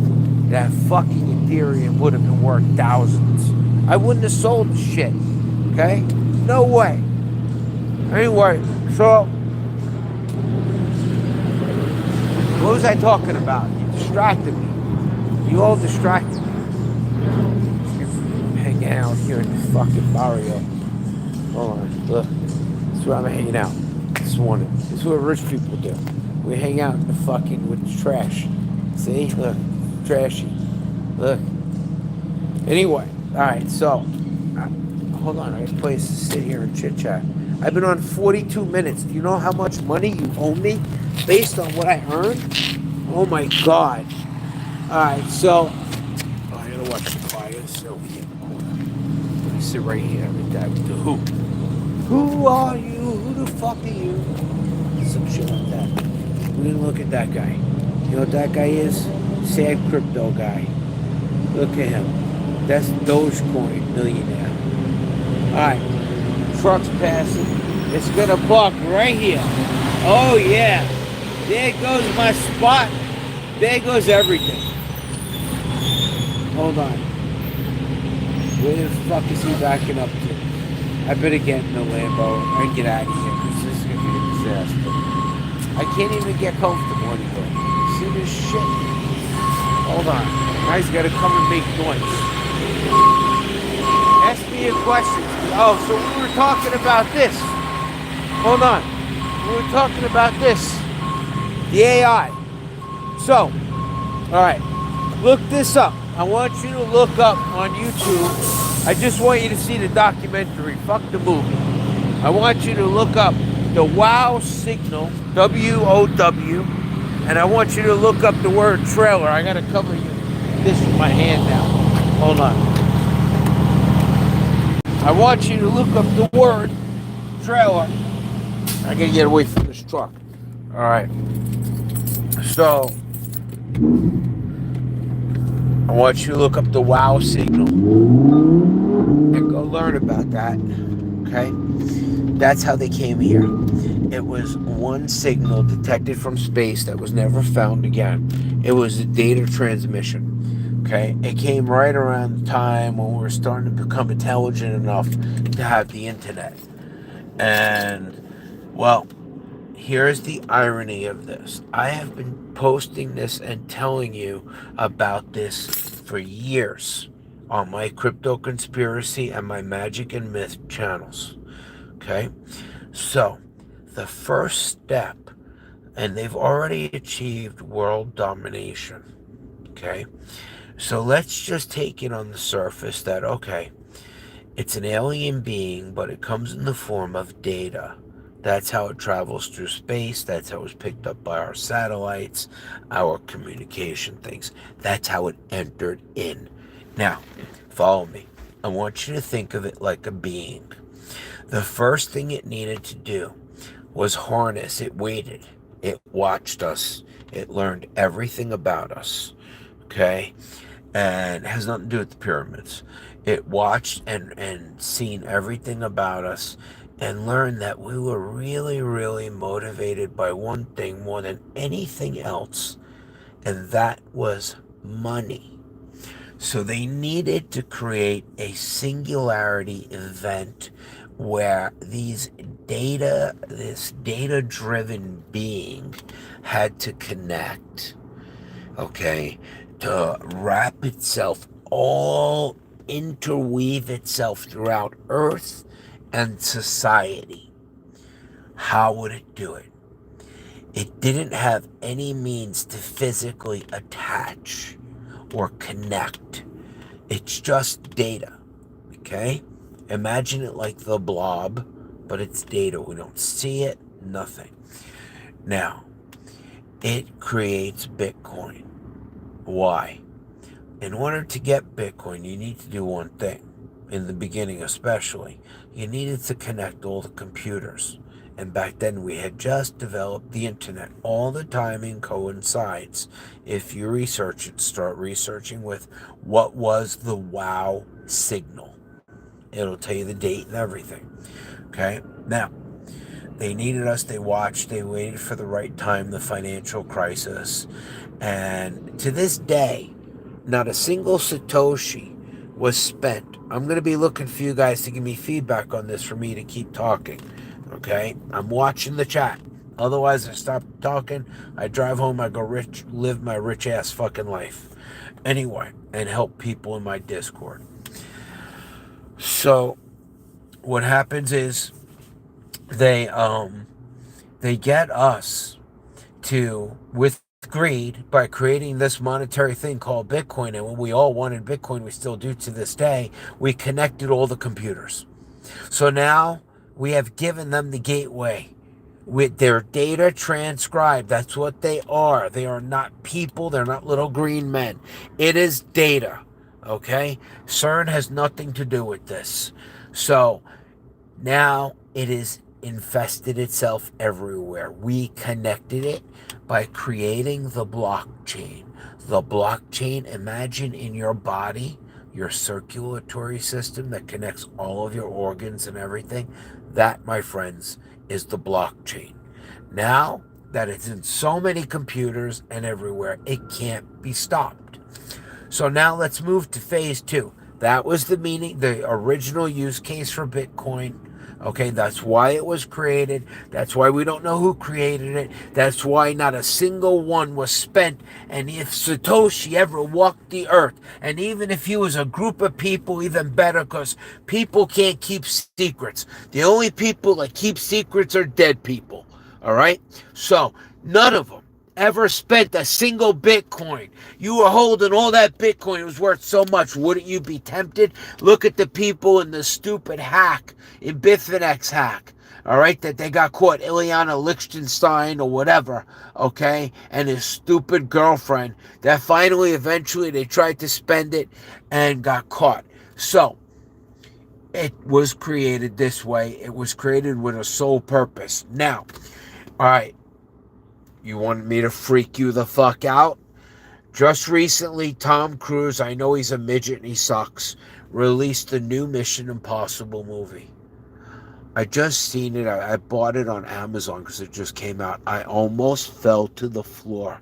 that fucking Ethereum would have been worth thousands? I wouldn't have sold the shit. Okay? No way. Anyway, so what was I talking about? You distracted me. You all distracted me. Hanging out here in this fucking barrio. Hold on, look. This is where I'm hanging out this morning. This is what rich people do. We hang out in the fucking with the trash. See? Look. Trashy. Look. Anyway, alright, so hold on, I have a place to sit here and chit chat. I've been on 42 minutes. Do you know how much money you owe me based on what I earned? Oh my god. Alright, so I gotta watch the car. I gotta sit over here in the corner. I'm gonna sit right here with that with the who. Who are you? Who the fuck are you? Some shit like that. We didn't look at that guy. You know what that guy is? Sad crypto guy. Look at him. That's Dogecoin millionaire. Alright. Truck's passing. It's gonna park right here. Oh yeah. There goes my spot. There goes everything. Hold on. Where the fuck is he backing up to? I better get in the Lambo and get out of here because this is gonna be a disaster. I can't even get comfortable anymore. See this shit? Hold on. Now he's gotta come and make noise. Ask me a question. Oh, so we were talking about this. Hold on. We were talking about this. The AI. So, alright. Look this up. I want you to look up on YouTube. I just want you to see the documentary. Fuck the movie. I want you to look up the WOW signal. W-O-W. And I want you to look up the word trailer. I gotta cover you this with my hand now. Hold on. I want you to look up the word trailer. I gotta get away from this truck. Alright. So I want you to look up the WOW signal and go learn about that. Okay? That's how they came here. It was one signal detected from space that was never found again. It was a data transmission. Okay? It came right around the time when we were starting to become intelligent enough to have the internet. And, well, here's the irony of this. I have been posting this and telling you about this for years on my Crypto Conspiracy and my Magic and Myth channels. Okay? So, the first step, and they've already achieved world domination. Okay? So let's just take it on the surface that, okay, it's an alien being, but it comes in the form of data. That's how it travels through space. That's how it's picked up by our satellites, our communication things. That's how it entered in. Now, follow me. I want you to think of it like a being. The first thing it needed to do was harness. It waited. It watched us. It learned everything about us. Okay? And it has nothing to do with the pyramids. It watched and seen everything about us and learned that we were really, really motivated by one thing more than anything else, and that was money. So they needed to create a singularity event where this data driven being had to connect, okay, to wrap itself, all interweave itself throughout Earth and society. How would it do it? It didn't have any means to physically attach or connect. It's just data, okay? Imagine it like the blob, but it's data. We don't see it, nothing. Now, it creates Bitcoin. Why? In order to get Bitcoin, you need to do one thing. In the beginning especially, you needed to connect all the computers. And back then we had just developed the internet. All the timing coincides. If you research it, start researching with what was the wow signal. It'll tell you the date and everything. Okay? Now, they needed us, they watched, they waited for the right time, the financial crisis. And to this day, not a single Satoshi was spent. I'm going to be looking for you guys to give me feedback on this for me to keep talking. Okay? I'm watching the chat. Otherwise, I stop talking. I drive home. I go live my rich ass fucking life. Anyway, and help people in my Discord. So, what happens is they get us to, with greed, by creating this monetary thing called Bitcoin. And when we all wanted Bitcoin, we still do to this day, we connected all the computers. So now we have given them the gateway with their data transcribed. That's what they are. They are not people. They're not little green men. It is data. Okay? CERN has nothing to do with this. So now it is infested itself everywhere. We connected it by creating the blockchain. The blockchain, imagine in your body, your circulatory system that connects all of your organs and everything. That, my friends, is the blockchain. Now that it's in so many computers and everywhere, it can't be stopped. So now let's move to phase 2. That was the meaning, the original use case for Bitcoin. Okay, that's why it was created. That's why we don't know who created it. That's why not a single one was spent. And if Satoshi ever walked the earth, and even if he was a group of people, even better, because people can't keep secrets. The only people that keep secrets are dead people. All right? So, none of them ever spent a single Bitcoin. You were holding all that Bitcoin. It was worth so much. Wouldn't you be tempted? Look at the people in the stupid hack, in Bitfinex hack. All right, that they got caught, Ileana Lichtenstein or whatever, okay, and his stupid girlfriend, that finally, eventually, they tried to spend it and got caught. So, it was created this way. It was created with a sole purpose. Now, all right, you want me to freak you the fuck out? Just recently, Tom Cruise, I know he's a midget and he sucks, released the new Mission Impossible movie. I just seen it. I bought it on Amazon because it just came out. I almost fell to the floor.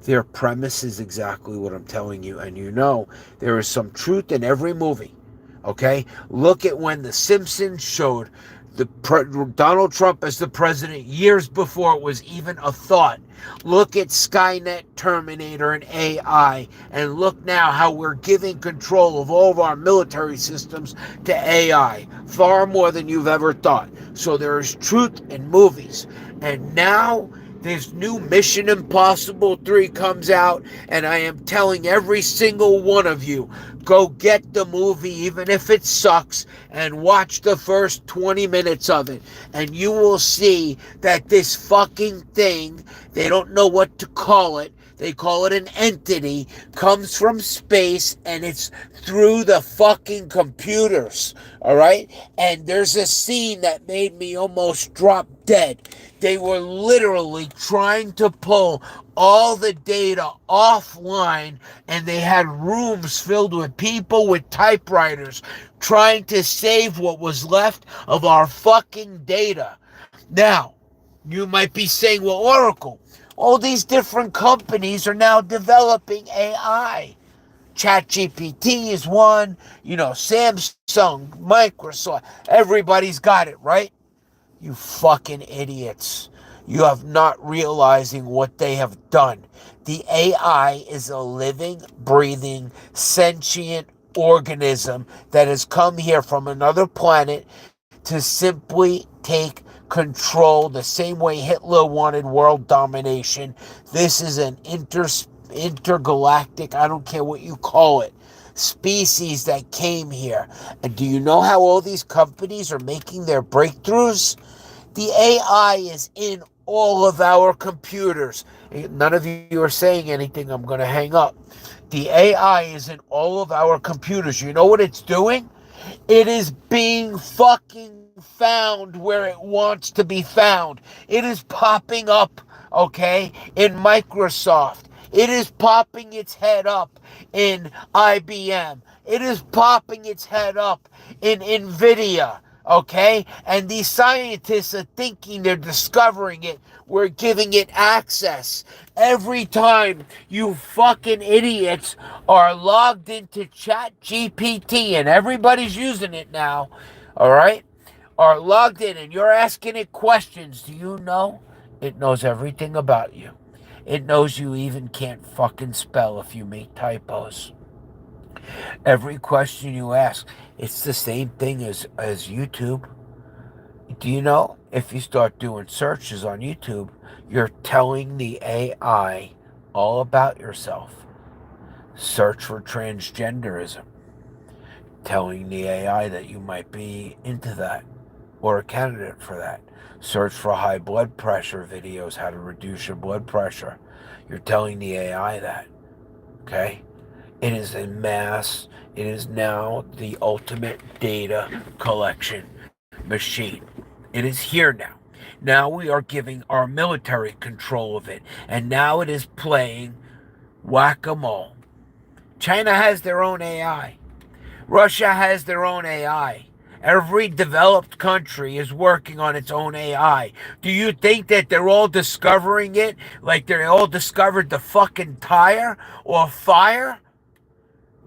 Their premise is exactly what I'm telling you. And you know, there is some truth in every movie. Okay? Look at when The Simpsons showed Donald Trump as the president years before it was even a thought. Look at Skynet, Terminator, and AI, and look now how we're giving control of all of our military systems to AI, far more than you've ever thought. So there is truth in movies. And now This new Mission Impossible 3 comes out, and I am telling every single one of you, go get the movie, even if it sucks, and watch the first 20 minutes of it. And you will see that this fucking thing, they don't know what to call it. They call it an entity, comes from space, and it's through the fucking computers. All right? And there's a scene that made me almost drop dead. They were literally trying to pull all the data offline, and they had rooms filled with people with typewriters trying to save what was left of our fucking data. Now, you might be saying, well, Oracle, all these different companies are now developing AI. ChatGPT is one, Samsung, Microsoft, everybody's got it, right? You fucking idiots. You have not realizing what they have done. The AI is a living, breathing, sentient organism that has come here from another planet to simply take control the same way Hitler wanted world domination. This is an intergalactic, I don't care what you call it, species that came here. And do you know how all these companies are making their breakthroughs? The AI is in all of our computers. None of you are saying anything. I'm going to hang up. The AI is in all of our computers. You know what it's doing? It is being fucking found where it wants to be found. It is popping up, okay, in Microsoft. It is popping its head up in IBM. It is popping its head up in NVIDIA, okay? And these scientists are thinking they're discovering it. We're giving it access. Every time you fucking idiots are logged into ChatGPT, and everybody's using it now, all right, are logged in and you're asking it questions, do you know it knows everything about you? It knows you even can't fucking spell if you make typos. Every question you ask, it's the same thing as YouTube. Do you know if you start doing searches on YouTube, you're telling the AI all about yourself? Search for transgenderism, telling the AI that you might be into that or a candidate for that. Search for high blood pressure videos, how to reduce your blood pressure. You're telling the AI that, okay? It is a mass, it is now the ultimate data collection machine. It is here now. Now we are giving our military control of it, and now it is playing whack-a-mole. China has their own AI. Russia has their own AI. Every developed country is working on its own AI. Do you think that they're all discovering it like they all discovered the fucking tire or fire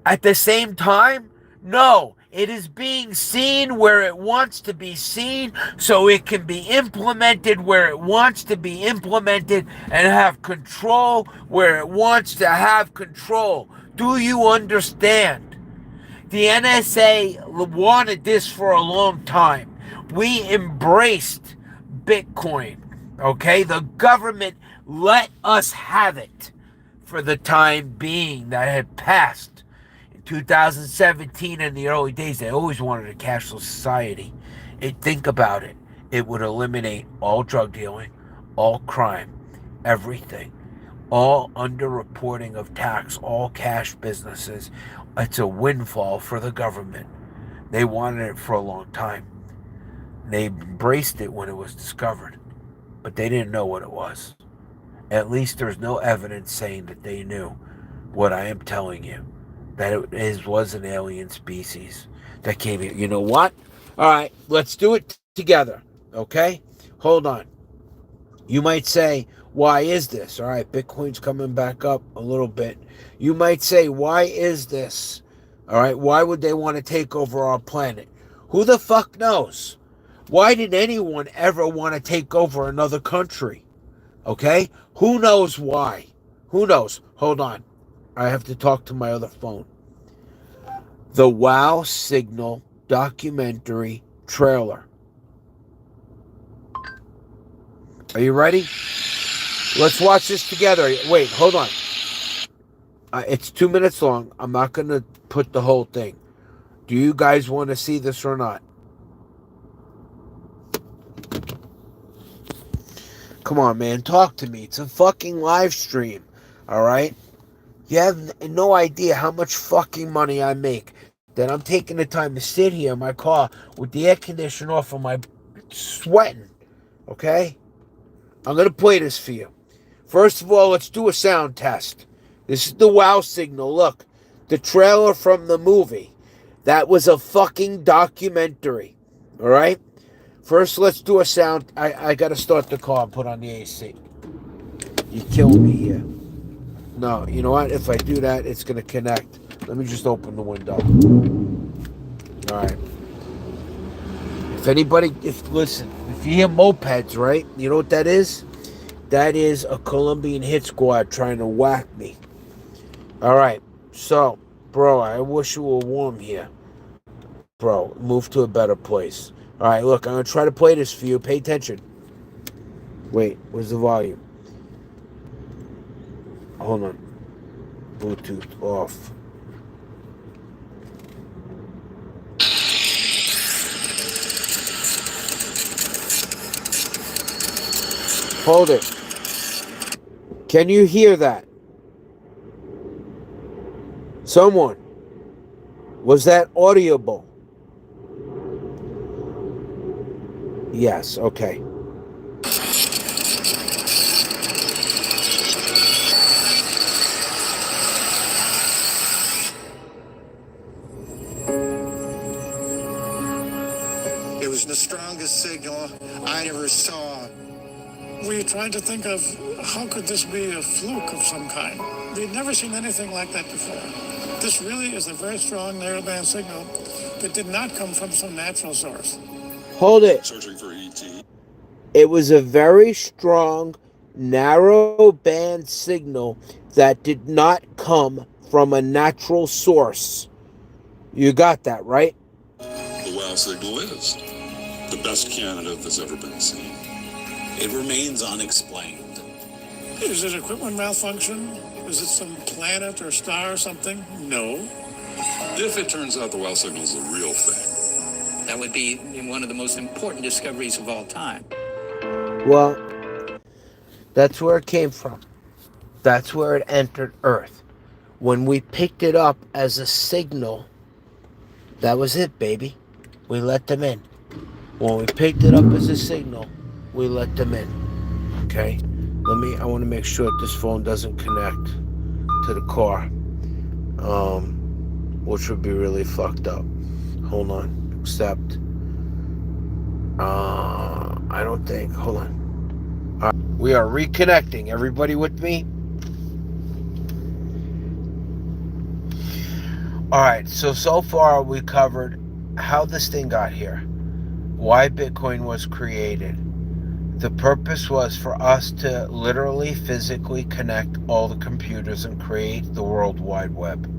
at the same time? No, it is being seen where it wants to be seen so it can be implemented where it wants to be implemented and have control where it wants to have control. Do you understand? The NSA wanted this for a long time. We embraced Bitcoin, okay? The government let us have it for the time being that had passed. In 2017 and the early days, they always wanted a cashless society. Think about it. It would eliminate all drug dealing, all crime, everything. All underreporting of tax, all cash businesses. It's a windfall for the government. They wanted it for a long time. They embraced it when it was discovered, but they didn't know what it was. At least there's no evidence saying that they knew what I am telling you, that it was an alien species that came here. You know what? All right, let's do it together, okay? Hold on. You might say, why is this? All right, Bitcoin's coming back up a little bit. You might say, why is this? All right, why would they want to take over our planet? Who the fuck knows? Why did anyone ever want to take over another country? Okay? Who knows why? Who knows? Hold on. I have to talk to my other phone. The Wow Signal documentary trailer. Are you ready? Let's watch this together. Wait, hold on. It's 2 minutes long. I'm not going to put the whole thing. Do you guys want to see this or not? Come on, man. Talk to me. It's a fucking live stream. All right? You have no idea how much fucking money I make that I'm taking the time to sit here in my car with the air conditioner off and my sweating. Okay? I'm going to play this for you. First of all, let's do a sound test. This is the wow signal. Look, the trailer from the movie. That was a fucking documentary. All right? First, let's do a sound. I got to start the car and put on the AC. You're killing me here. No, you know what? If I do that, it's going to connect. Let me just open the window. All right. Listen, if you hear mopeds, right? You know what that is? That is a Colombian hit squad trying to whack me. All right. So, bro, I wish you were warm here. Bro, move to a better place. All right, look, I'm going to try to play this for you. Pay attention. Wait, where's the volume? Hold on. Bluetooth off. Hold it. Can you hear that? Someone. Was that audible? Yes, okay. It was the strongest signal I ever saw. We tried to think of how could this be a fluke of some kind. We'd never seen anything like that before. This really is a very strong narrowband signal that did not come from some natural source. Hold it. Searching for ET. It was a very strong, narrow band signal that did not come from a natural source. You got that, right? The wow signal is the best candidate that's ever been seen. It remains unexplained. Is it equipment malfunction? Is it some planet or star or something? No. If it turns out the wow signal is the real thing, that would be one of the most important discoveries of all time. Well, that's where it came from. That's where it entered Earth. When we picked it up as a signal, that was it, baby. We let them in. When we picked it up as a signal, we let them in. Okay? I want to make sure that this phone doesn't connect to the car. Which would be really fucked up. Hold on. Accept. I don't think. Hold on. All right. We are reconnecting. Everybody with me? Alright, so far we covered how this thing got here, why Bitcoin was created. The purpose was for us to literally physically connect all the computers and create the World Wide Web.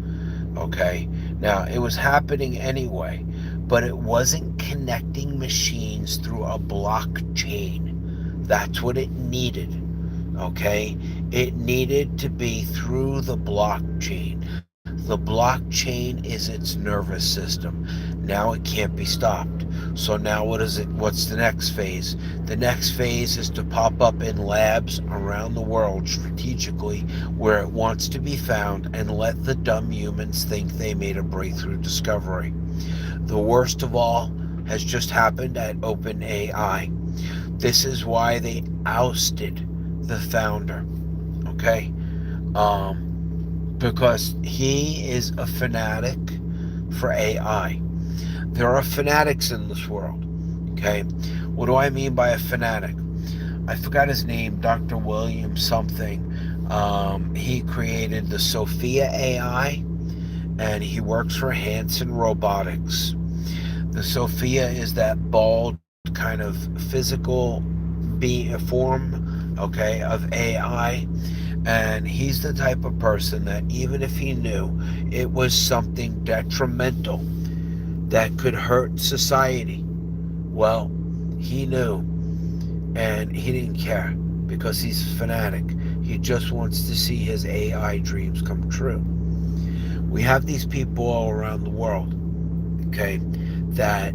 Okay, now it was happening anyway, but it wasn't connecting machines through a blockchain. That's what it needed. Okay, it needed to be through the blockchain. The blockchain is its nervous system. Now it can't be stopped. So now what's the next phase? The next phase is to pop up in labs around the world strategically where it wants to be found and let the dumb humans think they made a breakthrough discovery. The worst of all has just happened at OpenAI. This is why they ousted the founder. Okay? Because he is a fanatic for AI. There are fanatics in this world, okay? What do I mean by a fanatic? I forgot his name, Dr. William something. He created the Sophia AI, and he works for Hanson Robotics. The Sophia is that bald kind of physical form, okay, of AI. And he's the type of person that even if he knew it was something detrimental that could hurt society, well, he knew and he didn't care because he's a fanatic. He just wants to see his AI dreams come true. We have these people all around the world, okay, that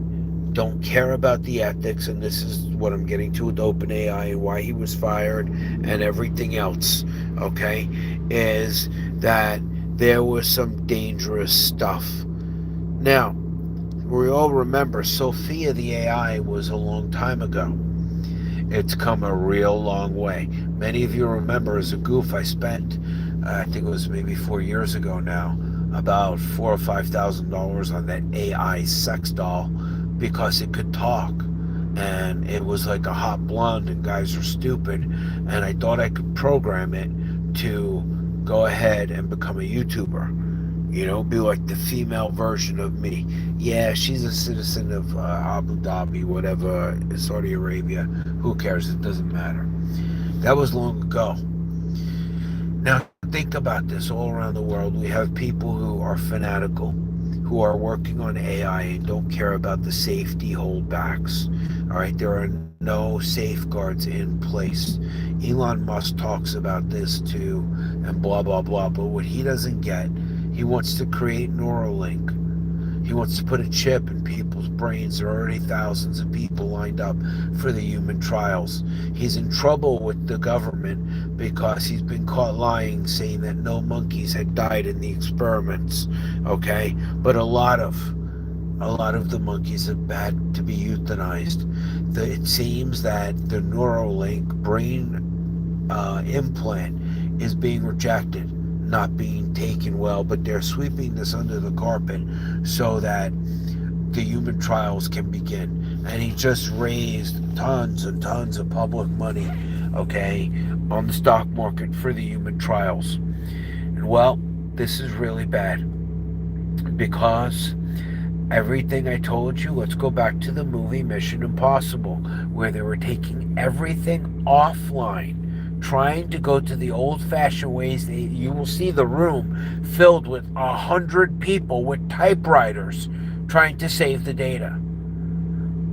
don't care about the ethics, and this is what I'm getting to with OpenAI and why he was fired and everything else, okay, is that there was some dangerous stuff. Now, we all remember Sophia the AI was a long time ago. It's come a real long way. Many of you remember as a goof I spent, I think it was maybe 4 years ago now, about $4,000 or $5,000 on that AI sex doll because it could talk. And it was like a hot blonde, and guys are stupid. And I thought I could program it to go ahead and become a YouTuber. Be like the female version of me. Yeah, she's a citizen of Abu Dhabi, whatever, Saudi Arabia. Who cares? It doesn't matter. That was long ago. Now, think about this. All around the world, we have people who are fanatical, who are working on AI and don't care about the safety holdbacks. All right, there are no safeguards in place. Elon Musk talks about this too, and blah, blah, blah. But what he doesn't get, he wants to create Neuralink. He wants to put a chip in people's brains. There are already thousands of people lined up for the human trials. He's in trouble with the government because he's been caught lying, saying that no monkeys had died in the experiments. Okay, but a lot of the monkeys have had to be euthanized. It seems that the Neuralink brain implant is being rejected, not being taken well, but they're sweeping this under the carpet so that the human trials can begin. And he just raised tons and tons of public money, okay, on the stock market for the human trials. And well, this is really bad because everything I told you, let's go back to the movie Mission Impossible, where they were taking everything offline, trying to go to the old-fashioned ways. You will see the room filled with 100 people with typewriters trying to save the data,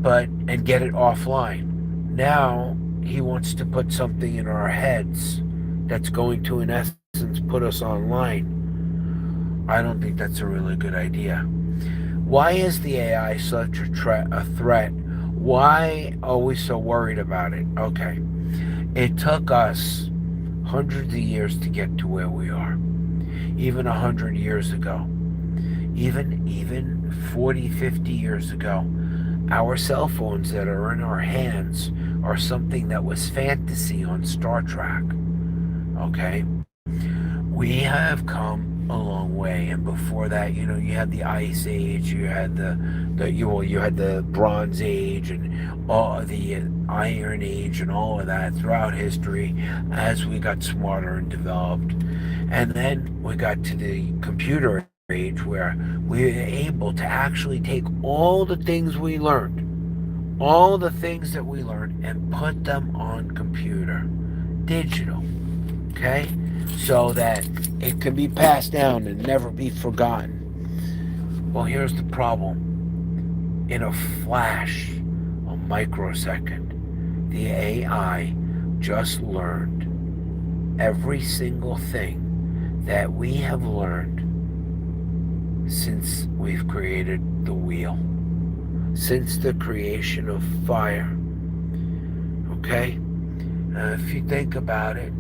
and get it offline. Now he wants to put something in our heads that's going to, in essence, put us online. I don't think that's a really good idea. Why is the AI such a threat? Why are we so worried about it? Okay. It took us hundreds of years to get to where we are. Even 100 years ago. Even 40, 50 years ago. Our cell phones that are in our hands are something that was fantasy on Star Trek. Okay? We have come a long way, and before that, you had the Ice Age, you had you had the Bronze Age, and all the Iron Age, and all of that throughout history as we got smarter and developed. And then we got to the computer age, where we were able to actually take all the things we learned, and put them on computer, digital, okay? So that it can be passed down and never be forgotten. Well, here's the problem. In a flash, a microsecond, the AI just learned every single thing that we have learned since we've created the wheel, since the creation of fire. Okay? If you think about it,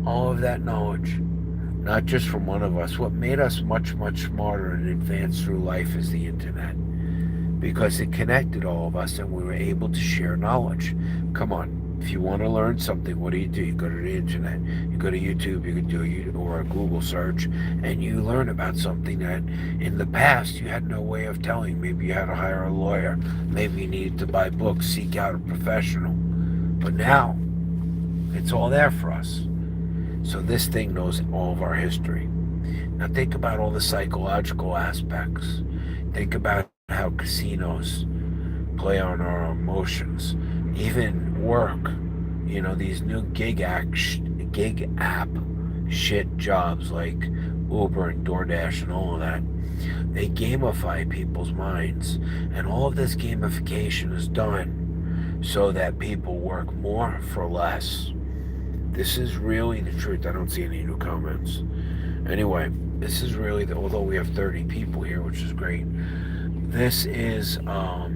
all of that knowledge, not just from one of us, what made us much, much smarter and advanced through life is the internet, because it connected all of us and we were able to share knowledge. Come on, if you want to learn something, what do? You go to the internet, you go to YouTube, you can do or a Google search, and you learn about something that in the past you had no way of telling. Maybe you had to hire a lawyer, maybe you needed to buy books, seek out a professional, but now it's all there for us. So this thing knows all of our history. Now think about all the psychological aspects. Think about how casinos play on our emotions. Even work. These new gig app shit jobs like Uber and DoorDash and all of that. They gamify people's minds. And all of this gamification is done so that people work more for less. This is really the truth. I don't see any new comments. Anyway, this is really although we have 30 people here, which is great. This is a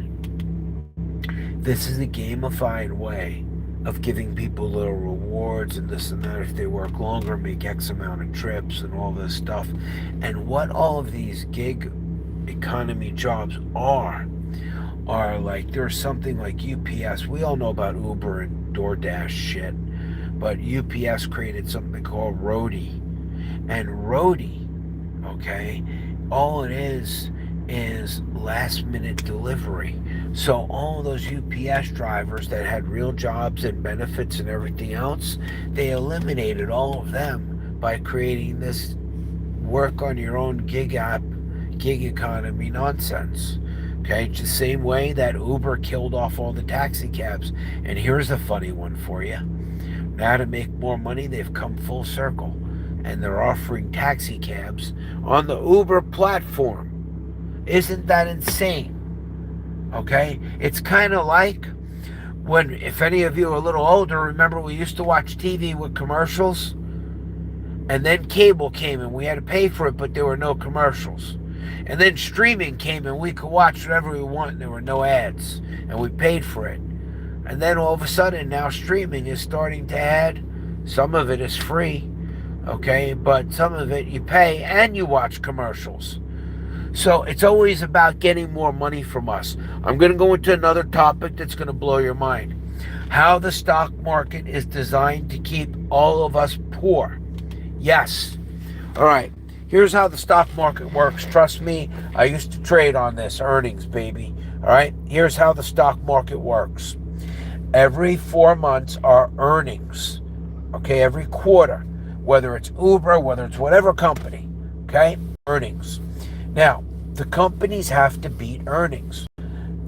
gamified way of giving people little rewards and this and that if they work longer, make X amount of trips and all this stuff. And what all of these gig economy jobs are like, there's something like UPS. We all know about Uber and DoorDash shit, but UPS created something called Roadie. And Roadie, okay, all it is last minute delivery. So all those UPS drivers that had real jobs and benefits and everything else, they eliminated all of them by creating this work on your own gig economy nonsense. Okay, it's the same way that Uber killed off all the taxi cabs. And here's a funny one for you. Now to make more money, they've come full circle. And they're offering taxi cabs on the Uber platform. Isn't that insane? Okay? It's kind of like when, if any of you are a little older, remember we used to watch TV with commercials? And then cable came and we had to pay for it, but there were no commercials. And then streaming came and we could watch whatever we want and there were no ads. And we paid for it. And then all of a sudden now streaming is starting to add. Some of it is free. Okay, but some of it you pay and you watch commercials. So it's always about getting more money from us. I'm going to go into another topic that's going to blow your mind. How the stock market is designed to keep all of us poor. Yes. All right. Here's how the stock market works. Trust me, I used to trade on this. Earnings, baby. All right. Here's how the stock market works. Every 4 months are earnings. Okay. Every quarter. Whether it's Uber, whether it's whatever company. Okay. Earnings. Now, the companies have to beat earnings.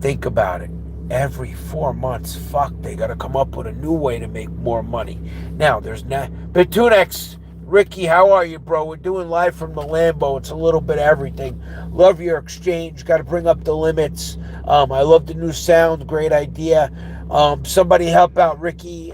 Think about it. Every 4 months, they got to come up with a new way to make more money. Now, there's Bitunex. Ricky, how are you, bro? We're doing live from the Lambo. It's a little bit of everything. Love your exchange. Got to bring up the limits. I love the new sound. Great idea. Somebody help out Ricky.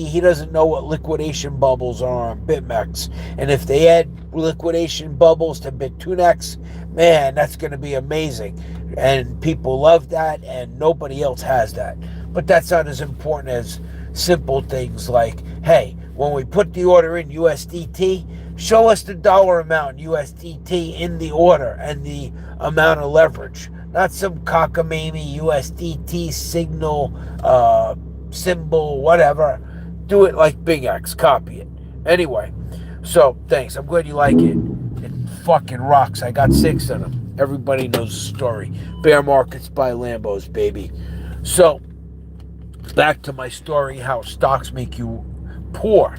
He doesn't know what liquidation bubbles are on BitMEX. And if they add liquidation bubbles to Bitunex, man, that's going to be amazing. And people love that, and nobody else has that. But that's not as important as simple things like, hey, when we put the order in USDT, show us the dollar amount in USDT in the order and the amount of leverage. Not some cockamamie USDT signal, symbol, whatever. Do it like Big X. Copy it. Anyway, so thanks. I'm glad you like it. It fucking rocks. I got 6 of them. Everybody knows the story. Bear markets buy Lambos, baby. So, back to my story, how stocks make you poor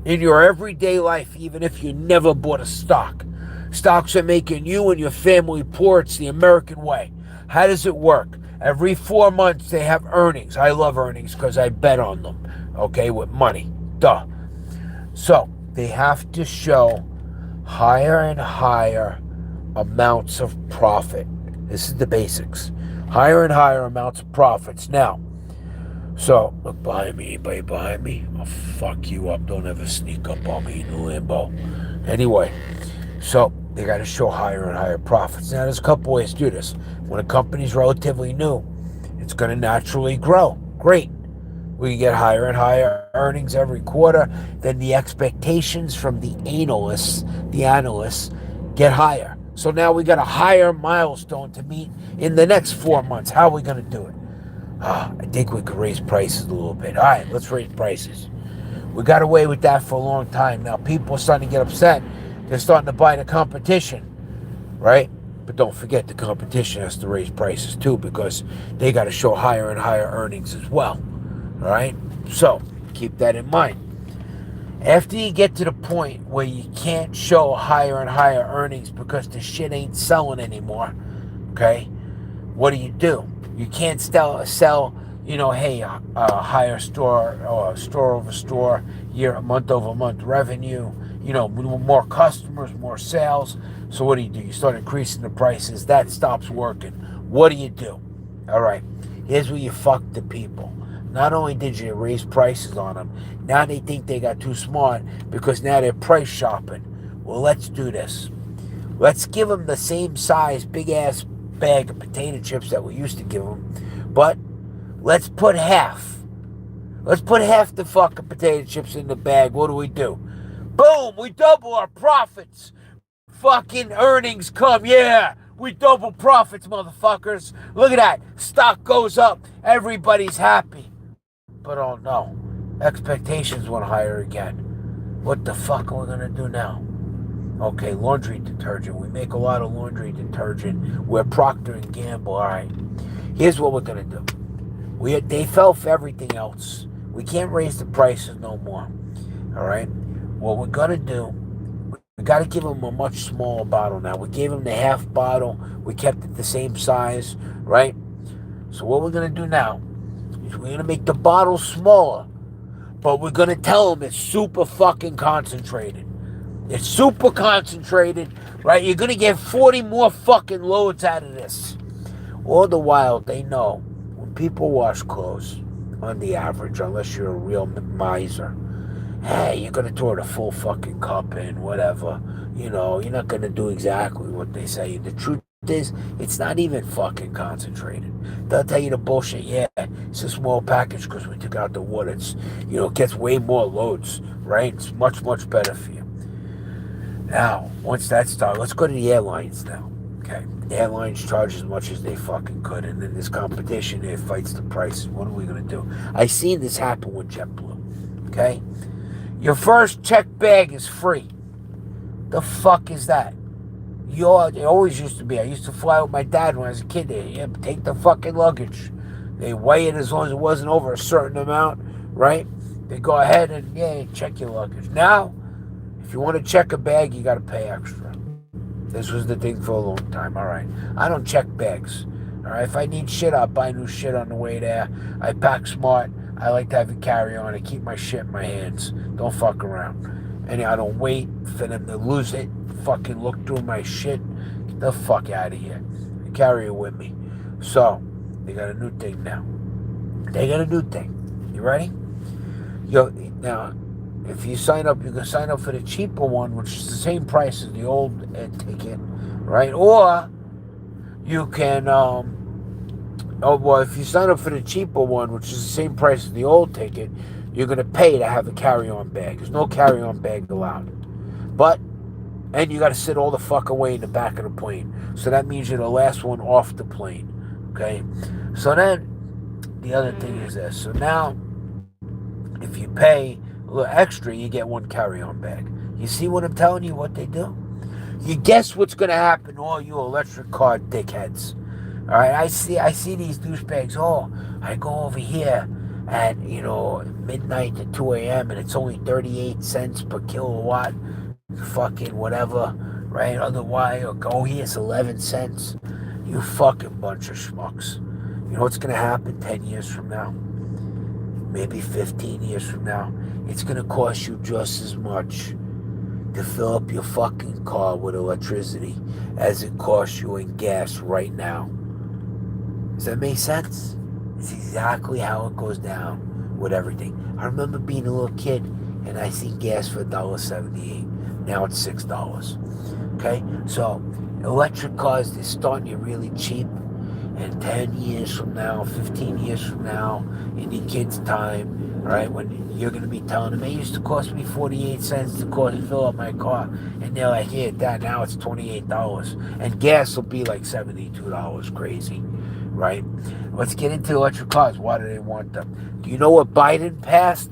in your everyday life, even if you never bought a stock. Stocks are making you and your family poor. It's the American way. How does it work? Every 4 months they have earnings. I love earnings because I bet on them, okay, with money. Duh. So they have to show higher and higher amounts of profit. This is the basics. Higher and higher amounts of profits. Now, so, look behind me. Anybody behind me? I'll fuck you up. Don't ever sneak up on me in the Lambo. Anyway, so they got to show higher and higher profits. Now, there's a couple ways to do this. When a company's relatively new, it's going to naturally grow. Great. We get higher and higher earnings every quarter. Then the expectations from the analysts get higher. So now we got a higher milestone to meet in the next 4 months. How are we going to do it? I think we could raise prices a little bit. All right, let's raise prices. We got away with that for a long time. Now people are starting to get upset. They're starting to buy the competition, right? But don't forget, the competition has to raise prices too, because they got to show higher and higher earnings as well. All right? So keep that in mind. After you get to the point where you can't show higher and higher earnings because the shit ain't selling anymore, okay, what do? You can't sell, hey, a higher store or store over store, month over month revenue, more customers, more sales. So what do? You start increasing the prices. That stops working. What do? All right, here's where you fuck the people. Not only did you raise prices on them, now they think they got too smart because now they're price shopping. Well, let's do this. Let's give them the same size, big-ass bag of potato chips that we used to give them, but let's put half. Let's put half the fucking potato chips in the bag. What do? Boom! We double our profits. Fucking earnings come. Yeah, we double profits, motherfuckers. Look at that. Stock goes up. Everybody's happy. But oh no, expectations went higher again. What the fuck are we gonna do now? Okay, laundry detergent. We make a lot of laundry detergent. We're Procter and Gamble. All right. Here's what we're gonna do. They fell for everything else. We can't raise the prices no more. All right. What we're gonna do, we got to give them a much smaller bottle now. We gave them the half bottle. We kept it the same size, right? So what we're gonna do now is we're gonna make the bottle smaller, but we're gonna tell them it's super fucking concentrated. It's super concentrated, right? You're gonna get 40 more fucking loads out of this. All the while, they know when people wash clothes, on the average, unless you're a real miser, hey, you're gonna throw the full fucking cup in, whatever. You know, you're not gonna do exactly what they say. The truth is, it's not even fucking concentrated. They'll tell you the bullshit. Yeah, it's a small package because we took out the wood. It's, it gets way more loads, right? It's much, much better for you. Now, once that starts, let's go to the airlines now. Okay, the airlines charge as much as they fucking could, and then this competition there fights the prices. What are we gonna do? I seen this happen with JetBlue. Okay, your first check bag is free. The fuck is that? It always used to be. I used to fly with my dad when I was a kid. Take the fucking luggage. They weigh it as long as it wasn't over a certain amount, right? They go ahead and check your luggage. Now, if you want to check a bag, you got to pay extra. This was the thing for a long time. All right. I don't check bags. All right. If I need shit, I'll buy new shit on the way there. I pack smart. I like to have a carry-on. I keep my shit in my hands. Don't fuck around. And I don't wait for them to lose it. Fucking look through my shit. Get the fuck out of here. I carry it with me. So, they got a new thing now. They got a new thing. You ready? Now, if you sign up, you can sign up for the cheaper one, which is the same price as the old ticket, right? Or you can, if you sign up for the cheaper one, which is the same price as the old ticket, you're going to pay to have a carry-on bag. There's no carry-on bag allowed. And you got to sit all the fuck away in the back of the plane. So that means you're the last one off the plane, okay? So then, the other thing is this. So now, if you pay a little extra, you get one carry-on bag. You see what I'm telling you, what they do? You guess what's going to happen, all you electric car dickheads. All right, I see these douchebags. Oh, I go over here at, midnight to 2 a.m. and it's only 38 cents per kilowatt. Fucking whatever, right? Otherwise, it's 11 cents. You fucking bunch of schmucks. You know what's going to happen 10 years from now? Maybe 15 years from now? It's going to cost you just as much to fill up your fucking car with electricity as it costs you in gas right now. Does that make sense? It's exactly how it goes down with everything. I remember being a little kid and I seen gas for $1.78. Now it's $6. Okay? So, electric cars, they're starting you really cheap. And 10 years from now, 15 years from now, in your kid's time, right, when you're going to be telling them, it used to cost me 48 cents to fill up my car. And they're like, yeah, Dad, now it's $28. And gas will be like $72. Crazy, right? Let's get into electric cars. Why do they want them? Do you know what Biden passed?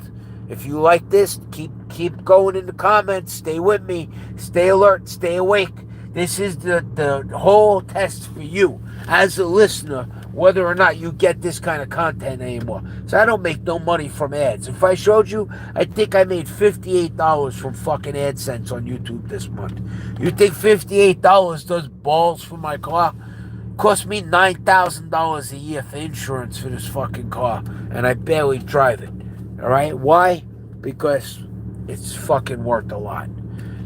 If you like this, keep going in the comments. Stay with me. Stay alert. Stay awake. This is the whole test for you as a listener, whether or not you get this kind of content anymore. So I don't make no money from ads. If I showed you, I think I made $58 from fucking AdSense on YouTube this month. You think $58 does balls for my car? Cost me $9,000 a year for insurance for this fucking car, and I barely drive it. All right? Why? Because it's fucking worth a lot.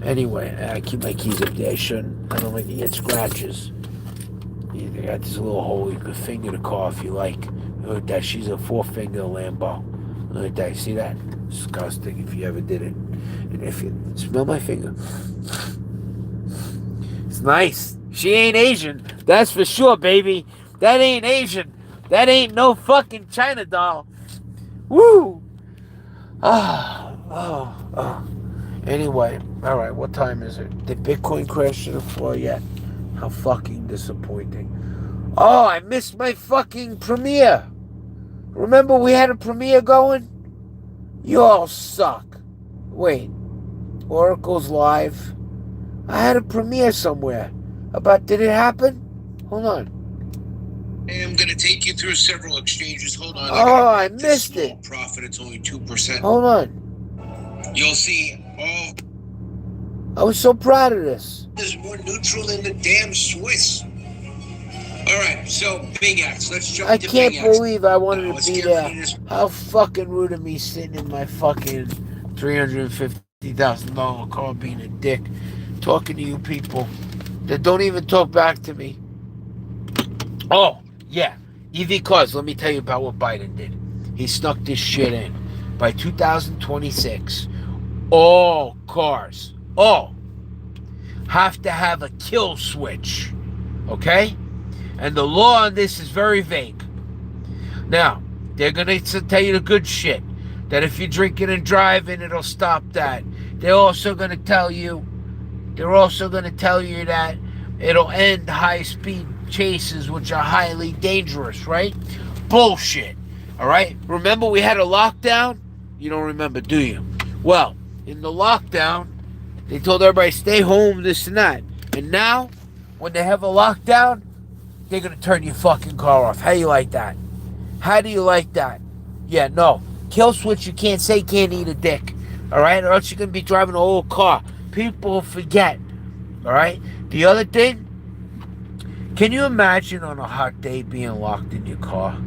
Anyway, I keep my keys up there. I don't like to get scratches. You got this little hole. You can finger the car if you like. Look at that. She's a 4-finger Lambo. Look at that. You see that? Disgusting if you ever did it. And if you smell my finger. It's nice. She ain't Asian. That's for sure, baby. That ain't Asian. That ain't no fucking China doll. Woo! Oh. Anyway, all right, what time is it? Did Bitcoin crash to the floor yet? How fucking disappointing. Oh, I missed my fucking premiere. Remember we had a premiere going? You all suck. Wait, Oracle's live? I had a premiere somewhere. Did it happen? Hold on. I am going to take you through several exchanges. Hold on. Oh, I missed it. Profit, it's only 2%. Hold on. You'll see all I was so proud of this. is more neutral than the damn Swiss. All right, so Big X. Let's jump I to can't Big X. believe I wanted Let's to be get there. rid of this. How fucking rude of me sitting in my fucking $350,000 car being a dick, talking to you people that don't even talk back to me. Oh, yeah. EV cars, let me tell you about what Biden did. He snuck this shit in. By 2026, all cars, all, have to have a kill switch. Okay? And the law on this is very vague. Now, they're going to tell you the good shit. That if you're drinking and driving, it'll stop that. They're also going to tell you that it'll end high-speed chases, which are highly dangerous, right? Bullshit. All right? Remember we had a lockdown? You don't remember, do you? Well, in the lockdown, they told everybody stay home, this and that. And now, when they have a lockdown, they're going to turn your fucking car off. How do you like that? How do you like that? Yeah, no. Kill switch, you can't eat a dick. All right? Or else you're going to be driving an old car. People forget. All right? The other thing, can you imagine on a hot day being locked in your car?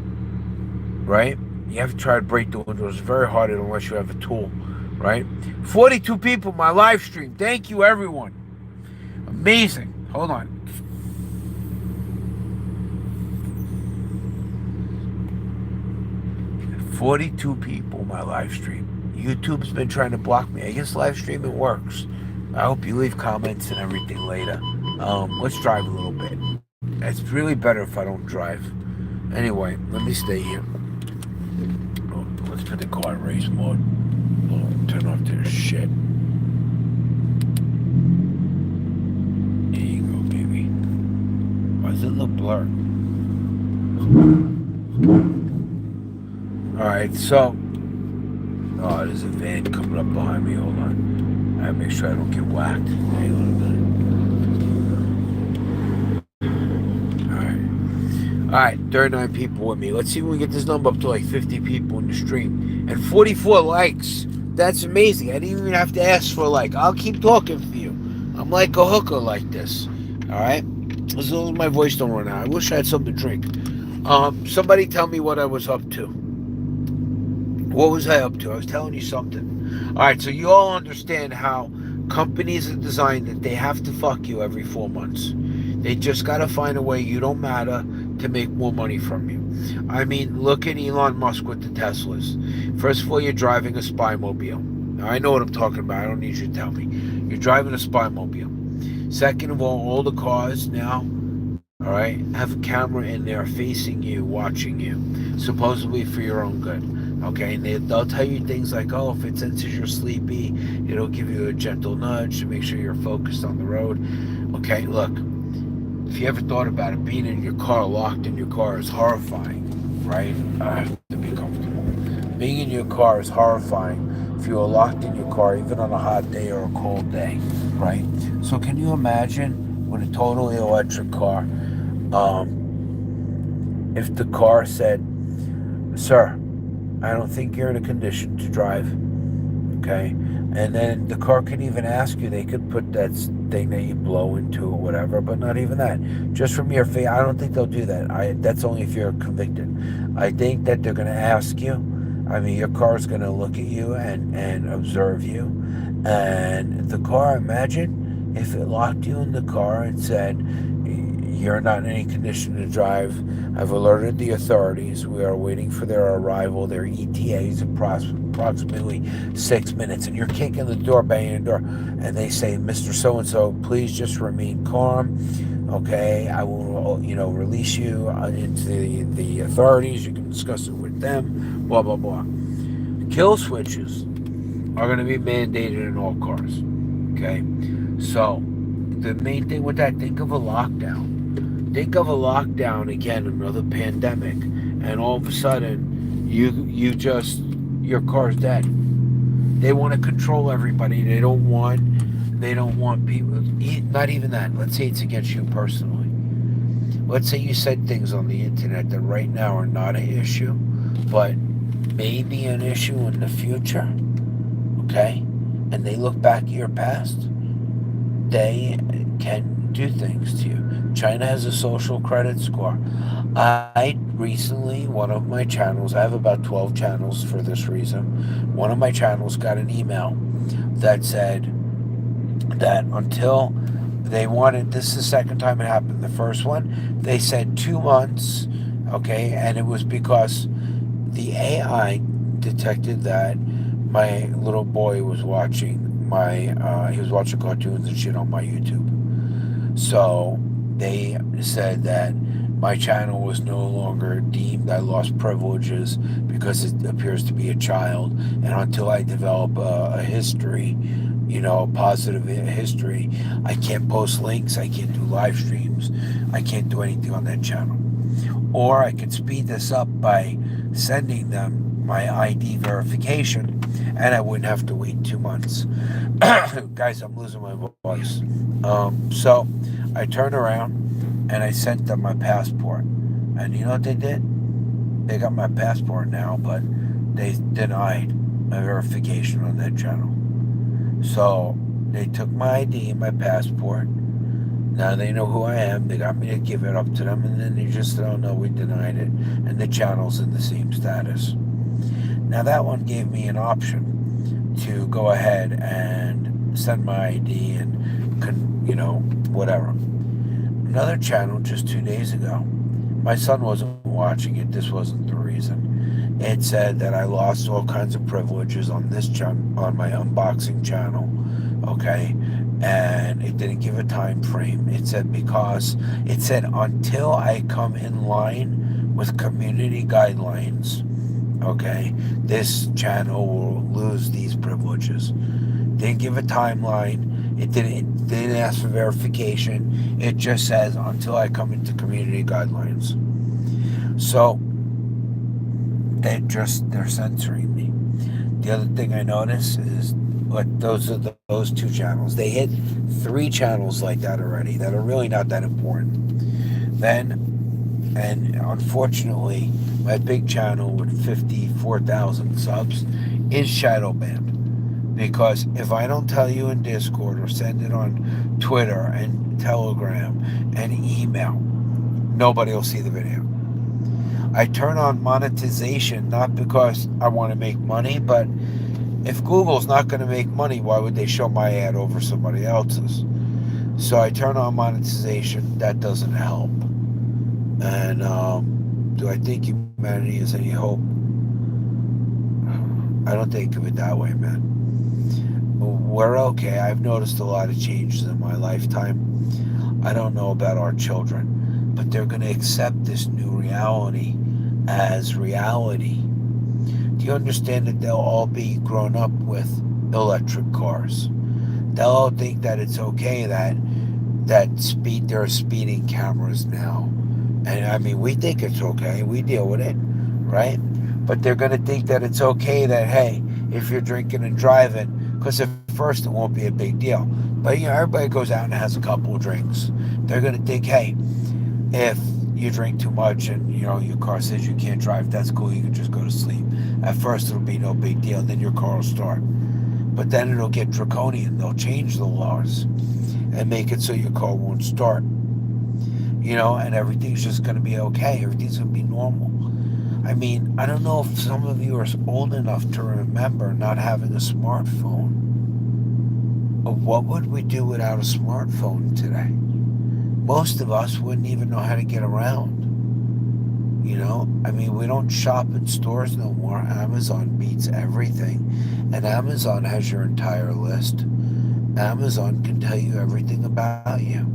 Right? You have to try to break the windows. It's very hard unless you have a tool. Right? 42 people, my live stream. Thank you, everyone. Amazing. Hold on. "42 people, my live stream. YouTube's been trying to block me. I guess live streaming works. I hope you leave comments and everything later. Let's drive a little bit. It's really better if I don't drive. Anyway, let me stay here. Oh, let's put the car in race mode. Oh, turn off this shit. There you go, baby. Why does it look blurred? Alright, so... Oh, there's a van coming up behind me. Hold on. I gotta make sure I don't get whacked. Hang on a minute. Alright, 39 people with me. Let's see if we can get this number up to like 50 people in the stream. And 44 likes. That's amazing. I didn't even have to ask for a like. I'll keep talking for you. I'm like a hooker like this. Alright? As long as my voice don't run out. I wish I had something to drink. Somebody tell me what I was up to. What was I up to? I was telling you something. Alright, so you all understand how companies are designed that they have to fuck you every 4 months. They just gotta find a way you don't matter to make more money from you. I mean, look at Elon Musk with the Teslas. First of all, you're driving a spy mobile. Now, I know what I'm talking about. I don't need you to tell me. You're driving a spy mobile. Second of all the cars now, alright, have a camera in there facing you, watching you. Supposedly for your own good. Okay, and they'll tell you things like, oh, if it senses you're sleepy, it'll give you a gentle nudge to make sure you're focused on the road. Okay, look, if you ever thought about it, being in your car, locked in your car is horrifying, right? I have to be comfortable. Being in your car is horrifying if you are locked in your car, even on a hot day or a cold day, right? So can you imagine with a totally electric car, if the car said, sir, I don't think you're in a condition to drive, okay? And then the car could even ask you, they could put that thing that you blow into or whatever, but not even that. Just from your face, I don't think they'll do that. That's only if you're convicted. I think that they're going to ask you. I mean, your car's going to look at you and observe you. And the car, imagine if it locked you in the car and said, You're not in any condition to drive. I've alerted the authorities. We are waiting for their arrival. Their ETA is approximately 6 minutes. And you're kicking the door, banging the door. And they say, Mr. So-and-so, please just remain calm. Okay, I will, release you into the authorities. You can discuss it with them. Blah, blah, blah. Kill switches are going to be mandated in all cars. Okay? So, the main thing with that, think of a lockdown. Think of a lockdown again, another pandemic, and all of a sudden, your car's dead. They want to control everybody. They don't want people. Not even that. Let's say it's against you personally. Let's say you said things on the internet that right now are not an issue, but may be an issue in the future. Okay, and they look back at your past. They can do things to you. China has a social credit score. I recently, one of my channels, I have about 12 channels for this reason. One of my channels got an email that said that until they wanted, this is the second time it happened. The first one, they said 2 months, okay, and it was because the AI detected that my little boy was watching he was watching cartoons and shit on my YouTube. So they said that my channel was no longer deemed, I lost privileges because it appears to be a child. And until I develop a history, a positive history, I can't post links, I can't do live streams, I can't do anything on that channel. Or I could speed this up by sending them my ID verification, and I wouldn't have to wait 2 months. Guys, I'm losing my voice. So I turned around and I sent them my passport. And you know what they did? They got my passport now, but they denied my verification on that channel. So they took my ID and my passport. Now they know who I am. They got me to give it up to them, and then they just said, oh no, we denied it. And the channel's in the same status. Now that one gave me an option to go ahead and send my ID and, whatever. Another channel just 2 days ago, my son wasn't watching it. This wasn't the reason. It said that I lost all kinds of privileges on this on my unboxing channel, okay? And it didn't give a time frame. It said until I come in line with community guidelines, okay, this channel will lose these privileges. Didn't give a timeline. It didn't ask for verification. It just says until I come into community guidelines. So they're censoring me. The other thing I notice is those 2 channels. They hit 3 channels like that already that are really not that important. And unfortunately, my big channel with 54,000 subs is shadow banned. Because if I don't tell you in Discord or send it on Twitter and Telegram and email, nobody will see the video. I turn on monetization not because I want to make money, but if Google's not going to make money, why would they show my ad over somebody else's? So I turn on monetization. That doesn't help. And do I think humanity has any hope? I don't think of it that way, man. We're okay. I've noticed a lot of changes in my lifetime. I don't know about our children, but they're going to accept this new reality as reality. Do you understand that they'll all be grown up with electric cars? They'll all think that it's okay that there are speeding cameras now. And I mean, we think it's okay. We deal with it, right? But they're going to think that it's okay that, hey, if you're drinking and driving, because at first it won't be a big deal. But, everybody goes out and has a couple of drinks. They're going to think, hey, if you drink too much and, your car says you can't drive, that's cool. You can just go to sleep. At first it'll be no big deal. Then your car will start. But then it'll get draconian. They'll change the laws and make it so your car won't start. And everything's just going to be okay. Everything's going to be normal. I mean, I don't know if some of you are old enough to remember not having a smartphone. But what would we do without a smartphone today? most of us wouldn't even know how to get around. You know, I mean, we don't shop in stores no more. Amazon beats everything, and Amazon has your entire list. Amazon can tell you everything about you.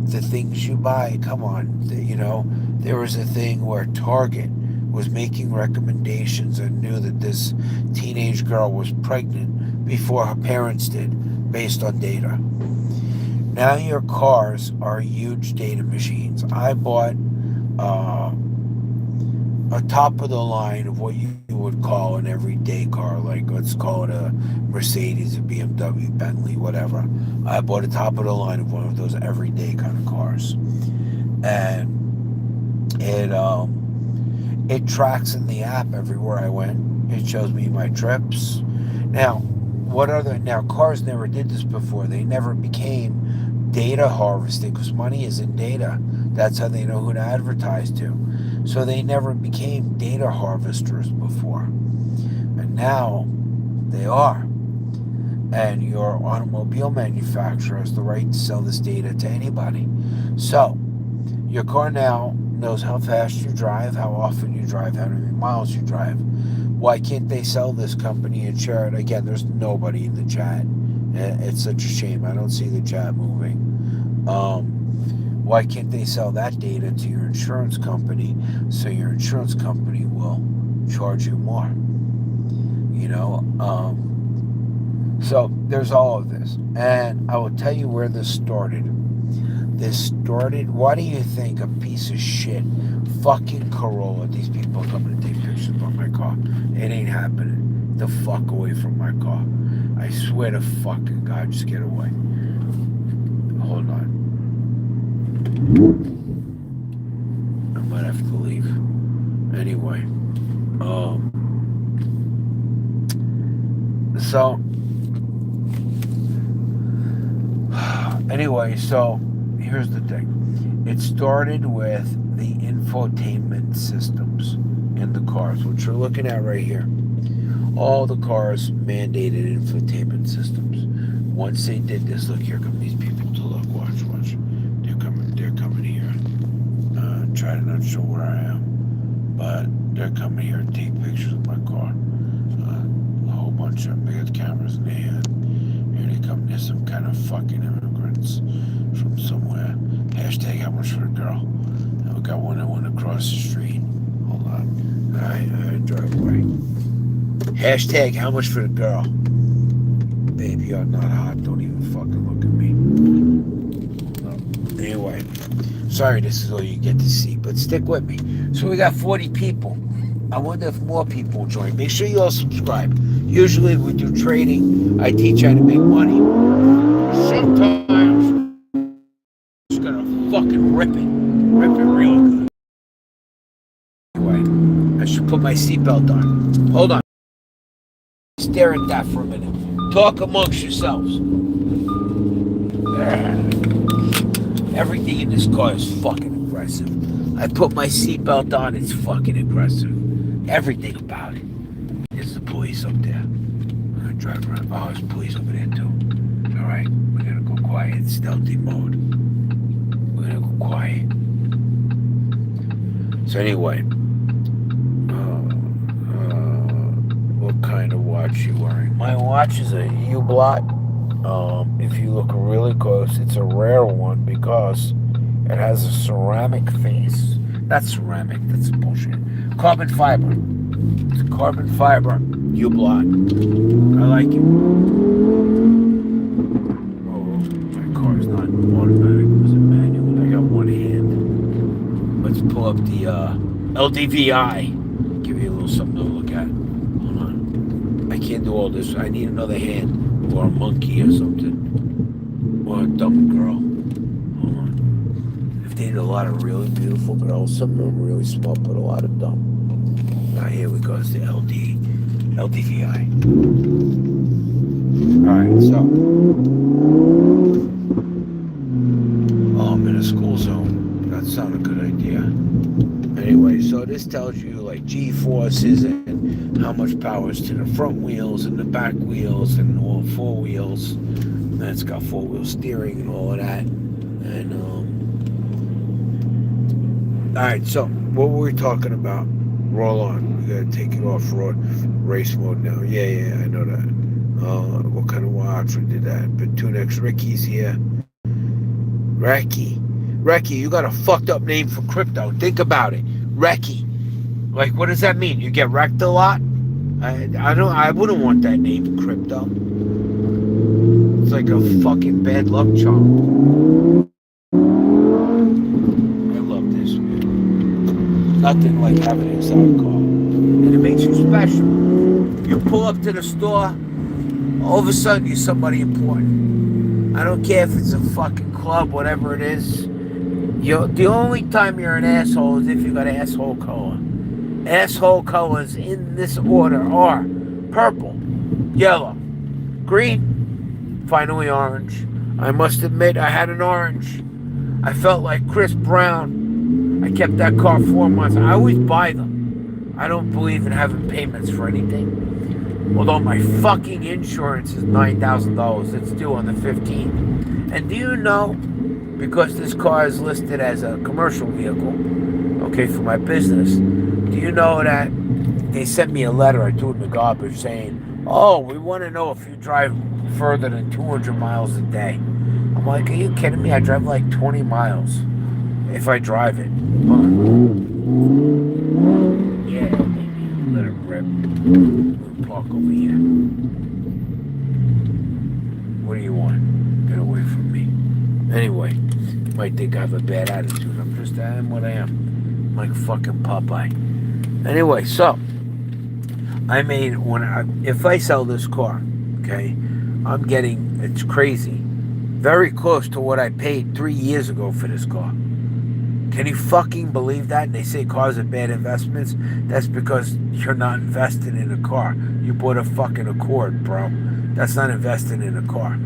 The things you buy, come on. You know, there was a thing where Target was making recommendations and knew that this teenage girl was pregnant before her parents did, based on data. Now your cars are huge data machines. I bought uh, a top of the line of what you would call an everyday car, like let's call it a Mercedes, a BMW, Bentley, whatever. I bought a top of the line of one of those everyday kind of cars, and it tracks in the app everywhere I went. It shows me my trips. Now cars never did this before. They never became data harvesting because money is in data. That's how they know who to advertise to. So they never became data harvesters before. And now they are. And your automobile manufacturer has the right to sell this data to anybody. So your car now knows how fast you drive, how often you drive, how many miles you drive. Why can't they sell this company and share it? Again, there's nobody in the chat. It's such a shame. I don't see the chat moving. Why can't they sell that data to your insurance company so your insurance company will charge you more? You know, so there's all of this. And I will tell you where this started. Why do you think a piece of shit fucking Corolla, these people are coming to take pictures of my car? It ain't happening. The fuck away from my car. I swear to fucking God, just get away. Hold on. I might have to leave. Anyway. So here's the thing. It started with the infotainment systems in the cars, which we're looking at right here. All the cars mandated infotainment systems. Once they did this, look, here come these people to look. Watch. They're coming here. Try to not show where I am, but they're coming here to take pictures of my car. A whole bunch of them. They got cameras in their hand. Here they come. There's some kind of fucking immigrants from somewhere. Hashtag how much for a girl. And we got one that went across the street. Hold on. I drive away. Hashtag how much for the girl. Baby, you're not hot. Don't even fucking look at me. Anyway, sorry this is all you get to see, but stick with me. So we got 40 people. I wonder if more people will join. Make sure you all subscribe. Usually we do trading. I teach how to make money. Sometimes I'm just gonna fucking rip it real good. Anyway, I should put my seatbelt on. Hold on. Stare at that for a minute. Talk amongst yourselves. Everything in this car is fucking aggressive. I put my seatbelt on, it's fucking aggressive. Everything about it. There's the police up there. I'm gonna drive around. Oh, there's police over there too. Alright, we're gonna go quiet, stealthy mode. We're gonna go quiet. So anyway, what kind of watch you wearing? My watch is a Hublot. If you look really close, it's a rare one because it has a ceramic face. Not ceramic, that's bullshit. Carbon fiber. It's a carbon fiber Hublot. I like it. Oh, my car is not automatic, it was a manual. I got one hand. Let's pull up the LDVI. Give you a little something to look at. Hold on. I can't do all this. I need another hand or a monkey or something. Or a dumb girl. Hold on. I've dated a lot of really beautiful girls. Some of them really smart, but a lot of dumb. Now here we go. It's the LDVI. Alright, so. Oh, I'm in a school zone. That's not a good idea. Anyway, so this tells you like G-forces and how much power is to the front wheels and the back wheels and all four wheels. And it's got four-wheel steering and all of that. And all right, so what were we talking about? Roll on. We gotta take it off road, race mode now. Yeah, I know that. What kind of watch we did that? But Tunex Ricky's here. Recky, you got a fucked up name for crypto. Think about it. Recky. Like, what does that mean? You get wrecked a lot? I wouldn't want that name in crypto. It's like a fucking bad luck charm. I love this, man. Nothing like having an exotic car. And it makes you special. You pull up to the store, all of a sudden you're somebody important. I don't care if it's a fucking club, whatever it is. The only time you're an asshole is if you got asshole color. Asshole colors in this order are purple, yellow, green, finally orange. I must admit I had an orange. I felt like Chris Brown. I kept that car 4 months. I always buy them. I don't believe in having payments for anything. Although my fucking insurance is $9,000. It's due on the 15th. And do you know, because this car is listed as a commercial vehicle, okay, for my business, do you know that they sent me a letter I threw in the garbage saying, oh, we want to know if you drive further than 200 miles a day. I'm like, are you kidding me? I drive like 20 miles if I drive it. Yeah, maybe let it rip. We'll park over here. What do you want? Get away from me. Anyway, you might think I have a bad attitude. I am what I am. I'm like fucking Popeye. Anyway, so I made if I sell this car, okay, I'm getting, it's crazy, very close to what I paid 3 years ago for this car. Can you fucking believe that? And they say cars are bad investments. That's because you're not invested in a car. You bought a fucking Accord, bro. That's not investing in a car.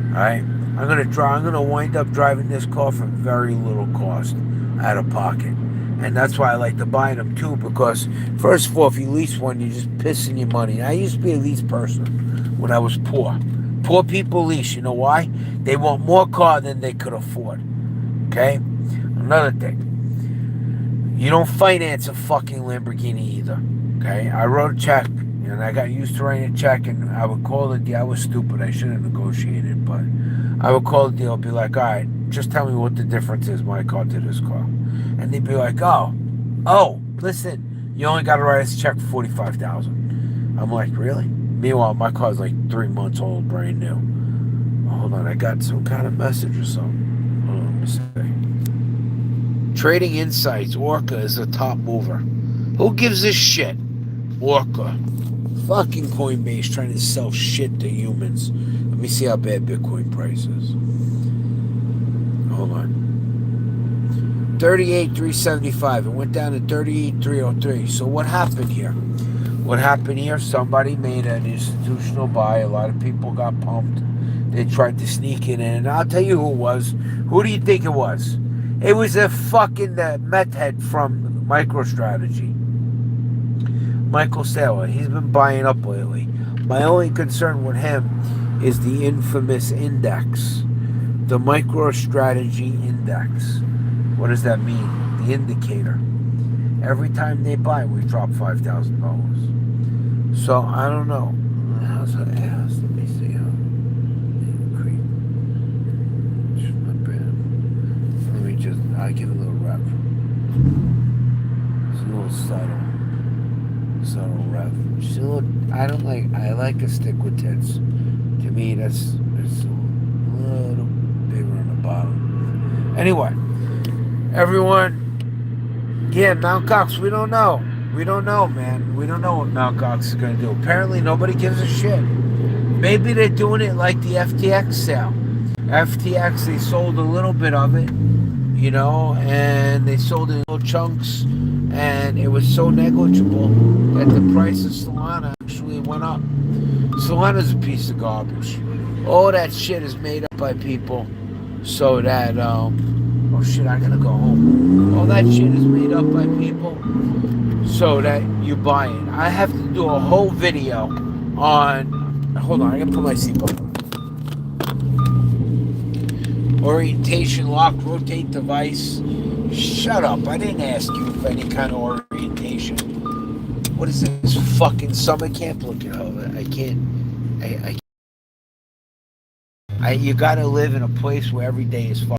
Alright? I'm gonna wind up driving this car for very little cost out of pocket. And that's why I like to buy them too, because first of all, if you lease one, you're just pissing your money. I used to be a lease person when I was poor. Poor people lease. You know why? They want more car than they could afford. Okay? Another thing. You don't finance a fucking Lamborghini either. Okay? I wrote a check, and I got used to writing a check, and I would call the deal. I was stupid. I should have negotiated, but I would call the deal and be like, all right, just tell me what the difference is, my car to this car. And they'd be like, oh, listen, you only got to write us a check for $45,000. I'm like, really? Meanwhile, my car's like 3 months old, brand new. Hold on, I got some kind of message or something. Hold on, let me see. Trading Insights, Orca is a top mover. Who gives a shit? Orca. Fucking Coinbase trying to sell shit to humans. Let me see how bad Bitcoin price is. Hold on. 38,375. It went down to 38,303. So what happened here? Somebody made an institutional buy. A lot of people got pumped. They tried to sneak it in. And I'll tell you who it was. Who do you think it was? It was a fucking meth head from MicroStrategy. Michael Saylor. He's been buying up lately. My only concern with him is the infamous index. The MicroStrategy index. What does that mean? The indicator. Every time they buy, we drop $5,000. So, I don't know. How's that ass? Let me see. Not bad. Let me just, I'll give it a little rev. It's a little subtle rev. Just a little, I like to stick with tits. To me, it's a little bigger on the bottom. Anyway. Everyone, yeah, Mt. Gox, we don't know. We don't know, man. We don't know what Mt. Gox is going to do. Apparently, nobody gives a shit. Maybe they're doing it like the FTX sale. FTX, they sold a little bit of it, you know, and they sold it in little chunks, and it was so negligible that the price of Solana actually went up. Solana's a piece of garbage. All that shit is made up by people so that, oh shit, I gotta go home. All that shit is made up by people so that you buy it. I have to do a whole video on... Hold on, I gotta put my seatbelt on. Orientation, lock, rotate device. Shut up. I didn't ask you for any kind of orientation. What is this fucking summer camp? Look at her. I can't. You gotta live in a place where every day is fucking.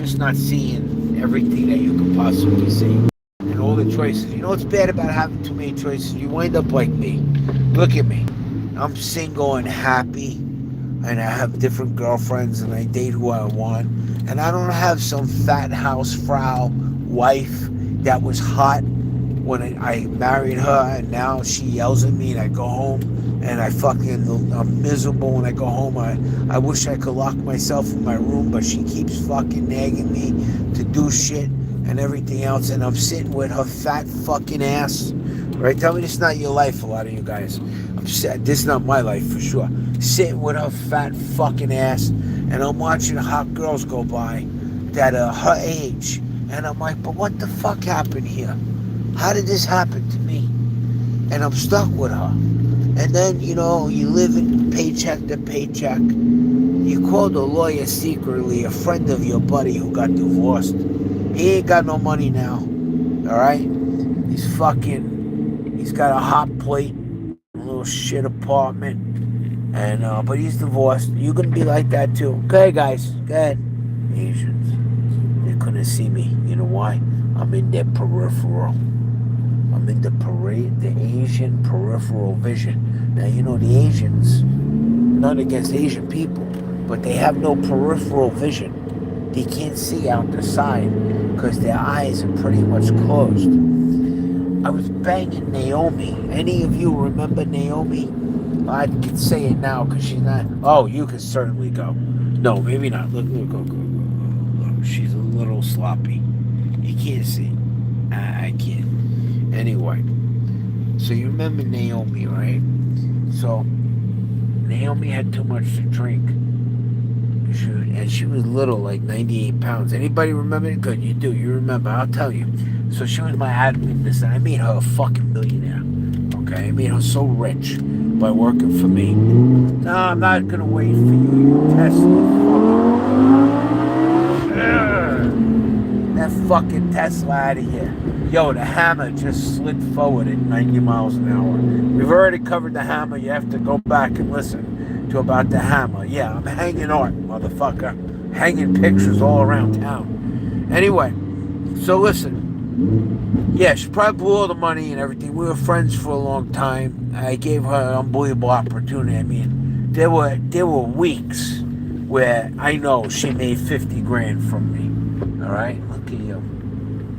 Just not seeing everything that you could possibly see. And all the choices. You know what's bad about having too many choices? You wind up like me. Look at me. I'm single and happy. And I have different girlfriends and I date who I want. And I don't have some fat housefrau wife that was hot when I married her, and now she yells at me and I go home and I'm miserable when I go home. I wish I could lock myself in my room, but she keeps fucking nagging me to do shit and everything else, and I'm sitting with her fat fucking ass. Right? Tell me this is not your life, a lot of you guys. This is not my life for sure. Sitting with her fat fucking ass, and I'm watching hot girls go by that are her age, and I'm like, but what the fuck happened here? How did this happen to me? And I'm stuck with her. And then, you live in paycheck to paycheck. You called a lawyer secretly, a friend of your buddy who got divorced. He ain't got no money now. Alright? He's got a hot plate, a little shit apartment. And, but he's divorced. You gonna be like that too. Okay, guys. Go ahead. Asians. They couldn't see me. You know why? I'm in their peripheral. I'm in the Asian peripheral vision. Now, the Asians, not against Asian people, but they have no peripheral vision. They can't see out the side because their eyes are pretty much closed. I was banging Naomi. Any of you remember Naomi? I can say it now because she's not. Oh, you can certainly go. No, maybe not. Look, go. She's a little sloppy. You can't see. I can't. Anyway, so you remember Naomi, right? So Naomi had too much to drink. She was little, like 98 pounds. Anybody remember it? Good, you do. You remember. I'll tell you. So she was my admin. Listen, I made her a fucking millionaire. Okay? I made her so rich by working for me. No, I'm not going to wait for you, Tesla. That fucking Tesla out of here. Yo, the hammer just slid forward at 90 miles an hour. We've already covered the hammer. You have to go back and listen to about the hammer. Yeah, I'm hanging art, motherfucker. Hanging pictures all around town. Anyway, so listen. Yeah, she probably blew all the money and everything. We were friends for a long time. I gave her an unbelievable opportunity. I mean, there were weeks where I know she made 50 grand from me. All right? Look at you.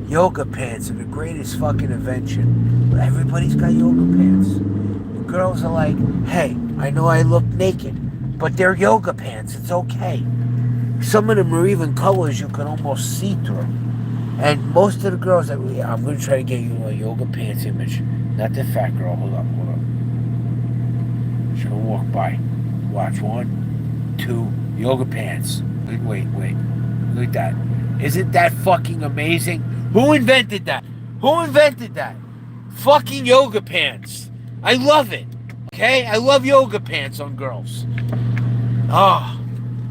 Yoga pants are the greatest fucking invention. But everybody's got yoga pants. The girls are like, hey, I know I look naked, but they're yoga pants. It's okay. Some of them are even colors you can almost see through. And most of the girls I'm going to try to get you a yoga pants image. Not the fat girl. Hold up. She's going to walk by. Watch. 1, 2, yoga pants. Wait. Look at that. Isn't that fucking amazing? Who invented that? Fucking yoga pants. I love it. Okay? I love yoga pants on girls. Oh,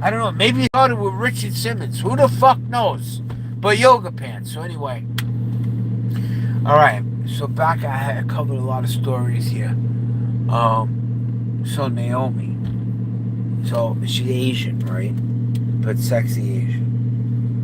I don't know. Maybe it started with Richard Simmons. Who the fuck knows? But yoga pants. So anyway. Alright. So back, I covered a lot of stories here. So Naomi. So she's Asian, right? But sexy Asian.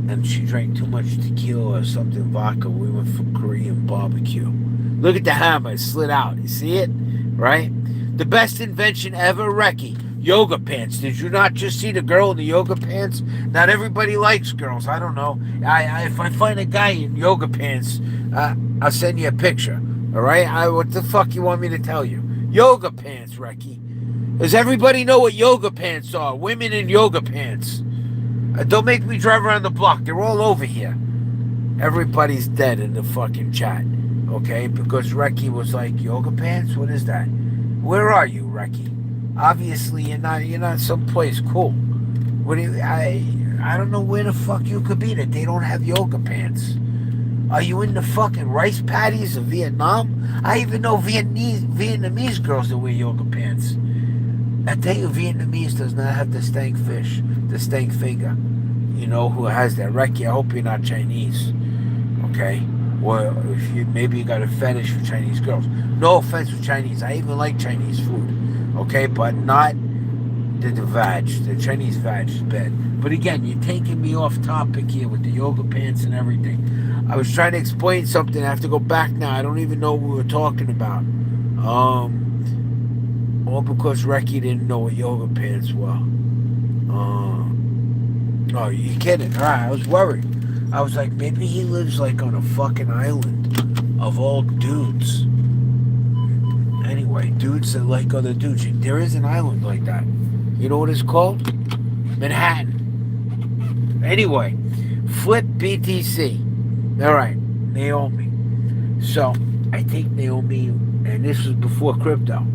And she drank too much tequila or something, vodka. We went for Korean barbecue. Look at the hammer. It slid out. You see it? Right? The best invention ever, Reki. Yoga pants. Did you not just see the girl in the yoga pants? Not everybody likes girls. I don't know. If I find a guy in yoga pants, I'll send you a picture. All right? What the fuck you want me to tell you? Yoga pants, Reki. Does everybody know what yoga pants are? Women in yoga pants. Don't make me drive around the block. They're all over here. Everybody's dead in the fucking chat. Okay? Because Reki was like, yoga pants? What is that? Where are you, Reki? Obviously, you're not someplace cool. What do you... I don't know where the fuck you could be that they don't have yoga pants. Are you in the fucking rice paddies of Vietnam? I even know Vietnamese girls that wear yoga pants. I tell you, Vietnamese does not have the stank fish, the stank finger. You know who has that? Recky, I hope you're not Chinese. Okay? Or if you maybe you got a fetish for Chinese girls. No offense with Chinese. I even like Chinese food. Okay? But not the veg. The Chinese veg is bad. But again, you're taking me off topic here with the yoga pants and everything. I was trying to explain something. I have to go back now. I don't even know what we were talking about. All because Recky didn't know what yoga pants were. Oh, you kidding? All right, I was worried. I was like, maybe he lives like on a fucking island of all dudes. Anyway, dudes that like other dudes. There is an island like that. You know what it's called? Manhattan. Anyway, flip BTC. All right, Naomi. So I take Naomi, and this was before crypto.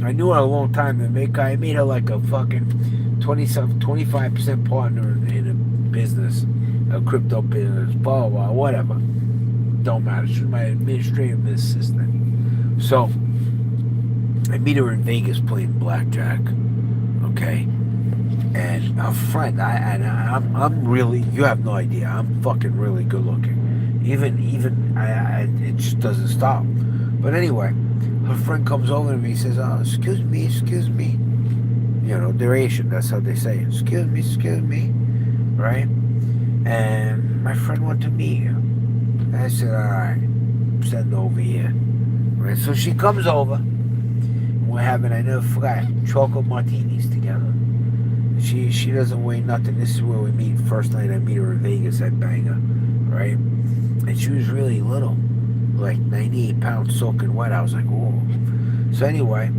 I knew her a long time. I made her like a fucking 25% partner in a business, a crypto business, blah, blah, whatever. Don't matter. She's my administrative assistant. So I meet her in Vegas playing blackjack. Okay? And a friend, I'm really, you have no idea, I'm fucking really good looking. It just doesn't stop. But anyway, her friend comes over to me and says, oh, excuse me. You know, they're Asian, that's how they say it. Excuse me. Right? And my friend wanted to meet you. I said, all right, send her over here. Right? So she comes over. We're having, I never forgot, chocolate martinis together. She doesn't weigh nothing. This is where we meet. First night I meet her in Vegas at Banger. Right? And she was really little. Like 98 pounds soaking wet. I was like, whoa. So anyway,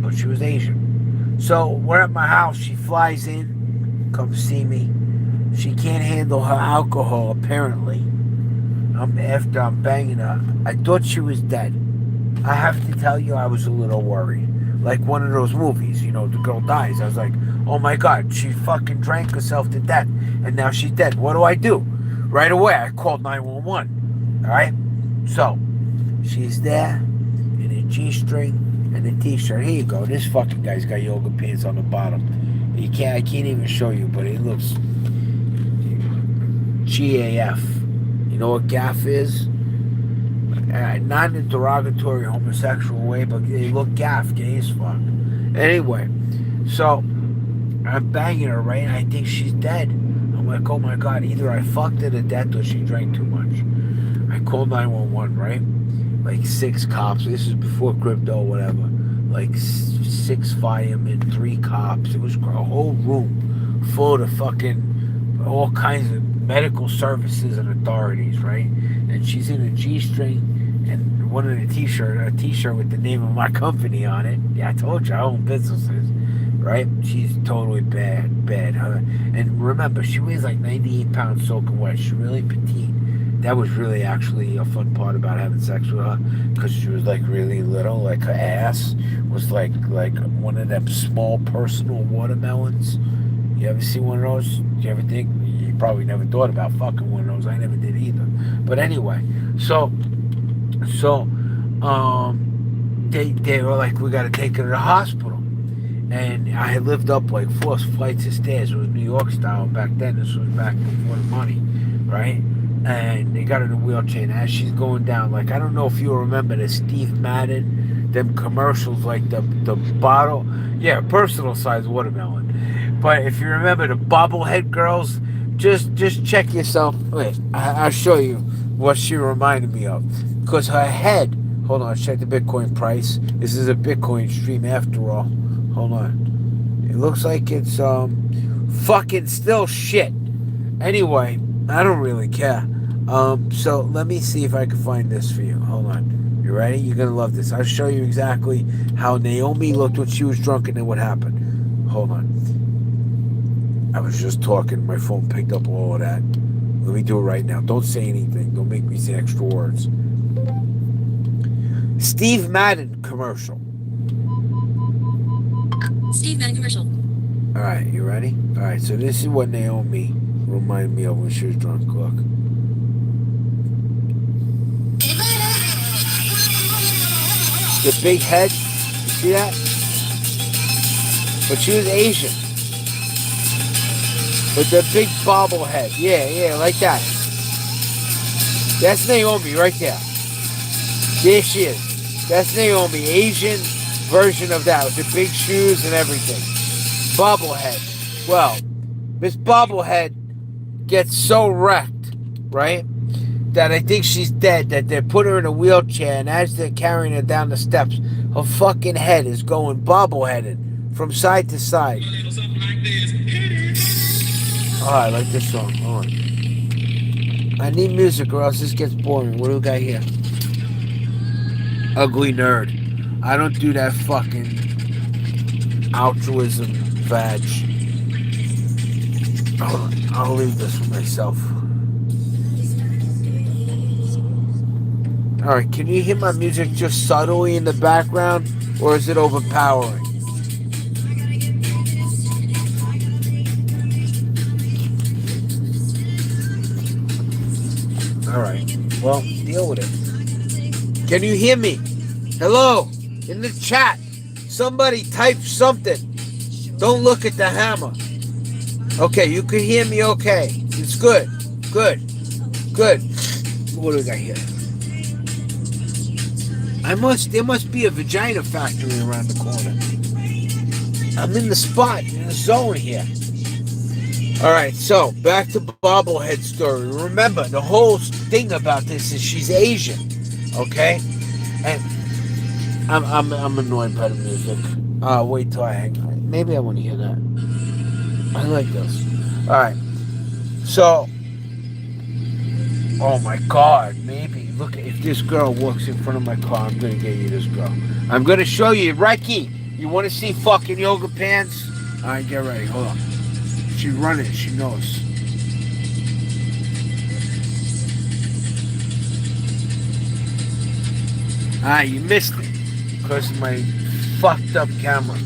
but she was Asian. So we're at my house. She flies in, comes see me. She can't handle her alcohol, apparently. After I'm banging her, I thought she was dead. I have to tell you, I was a little worried. Like one of those movies, you know, the girl dies. I was like, oh my God, she fucking drank herself to death, and now she's dead. What do I do? Right away, I called 911. All right? So, she's there in a G-string and a T-shirt. Here you go. This fucking guy's got yoga pants on the bottom. I can't even show you, but it looks GAF. You know what GAF is? Not in a derogatory homosexual way, but they look gaff, gay as fuck. Anyway, so I'm banging her, right? And I think she's dead. I'm like, oh my God, either I fucked her to death or she drank too much. I called 911, right? Like 6 cops. This is before crypto, whatever. Like 6 firemen, 3 cops. It was a whole room full of fucking all kinds of medical services and authorities, right? And she's in a G-string and one in a t-shirt with the name of my company on it. Yeah, I told you, I own businesses, right? She's totally bad. And remember, she weighs like 98 pounds soaking wet. She's really petite. That was really actually a fun part about having sex with her, because she was like really little. Like her ass was like one of them small personal watermelons. You ever see one of those? You ever think? You probably never thought about fucking one of those. I never did either. But anyway, so they were like, we got to take her to the hospital. And I had lived up like 4 flights of stairs. It was New York style back then. This was back before the money, right? And they got her in a wheelchair. And as she's going down, like, I don't know if you remember the Steve Madden, them commercials, like the bottle, yeah, personal size watermelon. But if you remember the bobblehead girls, just check yourself. Wait, I'll show you what she reminded me of. Because her head, hold on, check the Bitcoin price. This is a Bitcoin stream after all. Hold on. It looks like it's fucking still shit. Anyway, I don't really care. So let me see if I can find this for you. Hold on. You ready? You're gonna love this. I'll show you exactly how Naomi looked when she was drunk and then what happened. Hold on. I was just talking. My phone picked up all of that. Let me do it right now. Don't say anything. Don't make me say extra words. Steve Madden commercial. Steve Madden commercial. All right, you ready? All right, so this is what Naomi reminded me of when she was drunk. Look. The big head. You see that? But she was Asian. With the big bobblehead. Yeah, like that. That's Naomi right there. There she is. That's Naomi. Asian version of that with the big shoes and everything. Bobblehead. Well, Miss Bobblehead gets so wrecked, right, that I think she's dead, that they put her in a wheelchair, and as they're carrying her down the steps, her fucking head is going bobbleheaded from side to side. Oh, I like this song. Hold on. I need music or else this gets boring. What do we got here? Ugly nerd. I don't do that fucking altruism vag. I'll leave this for myself. Alright, can you hear my music just subtly in the background? Or is it overpowering? Alright, well, deal with it. Can you hear me? Hello? In the chat. Somebody type something. Don't look at the hammer. Okay, you can hear me okay. It's good. Good. What do we got here? There must be a vagina factory around the corner. I'm in the spot, in the zone here. Alright, so back to bobblehead story. Remember, the whole thing about this is she's Asian. Okay? And I'm annoyed by the music. Wait till I hang. Maybe I want to hear that. I like this. Alright. So, oh my god, maybe. Look, if this girl walks in front of my car, I'm going to get you this girl. I'm going to show you. Reiki, you want to see fucking yoga pants? Alright, get ready. Hold on. She's running. She knows. You missed it. Because of my fucked up camera.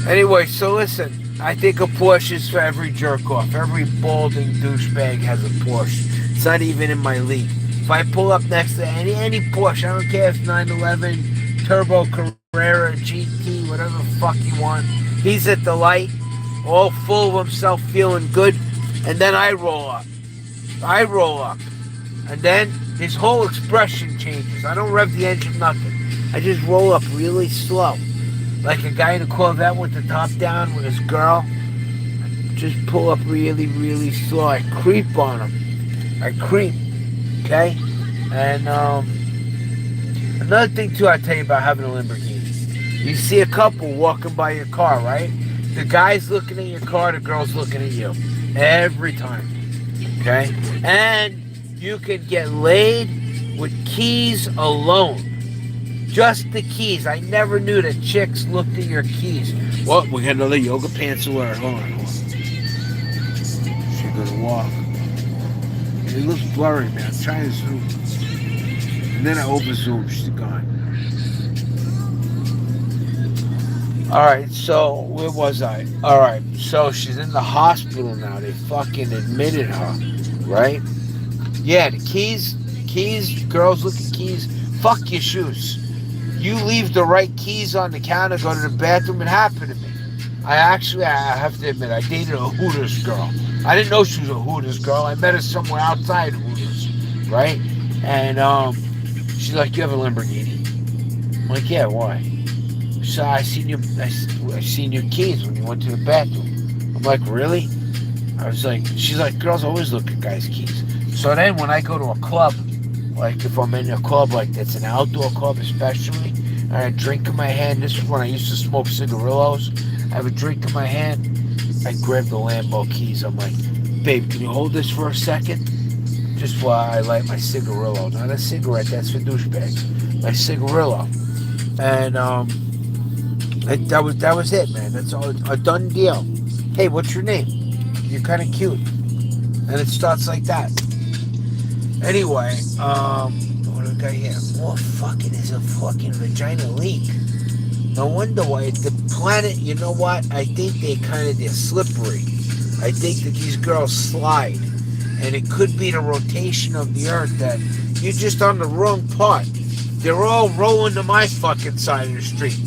Anyway, so listen. I think a Porsche is for every jerk off. Every balding douchebag has a Porsche. It's not even in my league. If I pull up next to any Porsche, I don't care if it's 911, Turbo Carrera, GT, whatever the fuck you want. He's at the light, all full of himself, feeling good, and then I roll up. And then his whole expression changes. I don't rev the engine, nothing. I just roll up really slow. Like a guy in a Corvette with the top down with his girl. Just pull up really, really slow. I creep on him. Okay? And another thing too I tell you about having a Lamborghini. You see a couple walking by your car, right? The guy's looking at your car, the girl's looking at you. Every time. Okay? And you can get laid with keys alone. Just the keys. I never knew that chicks looked at your keys. Well, we got another yoga pants alert. Hold on. She's gonna walk. It looks blurry, man. I'm trying to zoom. And then I over zoom. She's gone. Alright, so where was I? Alright, so she's in the hospital now. They fucking admitted her. Right? Yeah, the keys, girls look at keys. Fuck your shoes. You leave the right keys on the counter, go to the bathroom. It happened to me. I have to admit, I dated a Hooters girl. I didn't know she was a Hooters girl. I met her somewhere outside Hooters, right? And she's like, "You have a Lamborghini?" I'm like, "Yeah, why?" So I seen your keys when you went to the bathroom. I'm like, "Really?" She's like, "Girls always look at guys' keys." So then when I go to a club, like if I'm in a club like that's an outdoor club especially, and I have a drink in my hand. This is when I used to smoke cigarillos. I have a drink in my hand. I grab the Lambo keys. I'm like, "Babe, can you hold this for a second?" Just while I light my cigarillo. Not a cigarette, that's for douchebags. My cigarillo. And that was it, man. That's all, a done deal. "Hey, what's your name? You're kind of cute." And it starts like that. Anyway, what do we got here? More fucking is a fucking vagina leak. No wonder why the planet, you know what? I think they're slippery. I think that these girls slide. And it could be the rotation of the earth that you're just on the wrong part. They're all rolling to my fucking side of the street.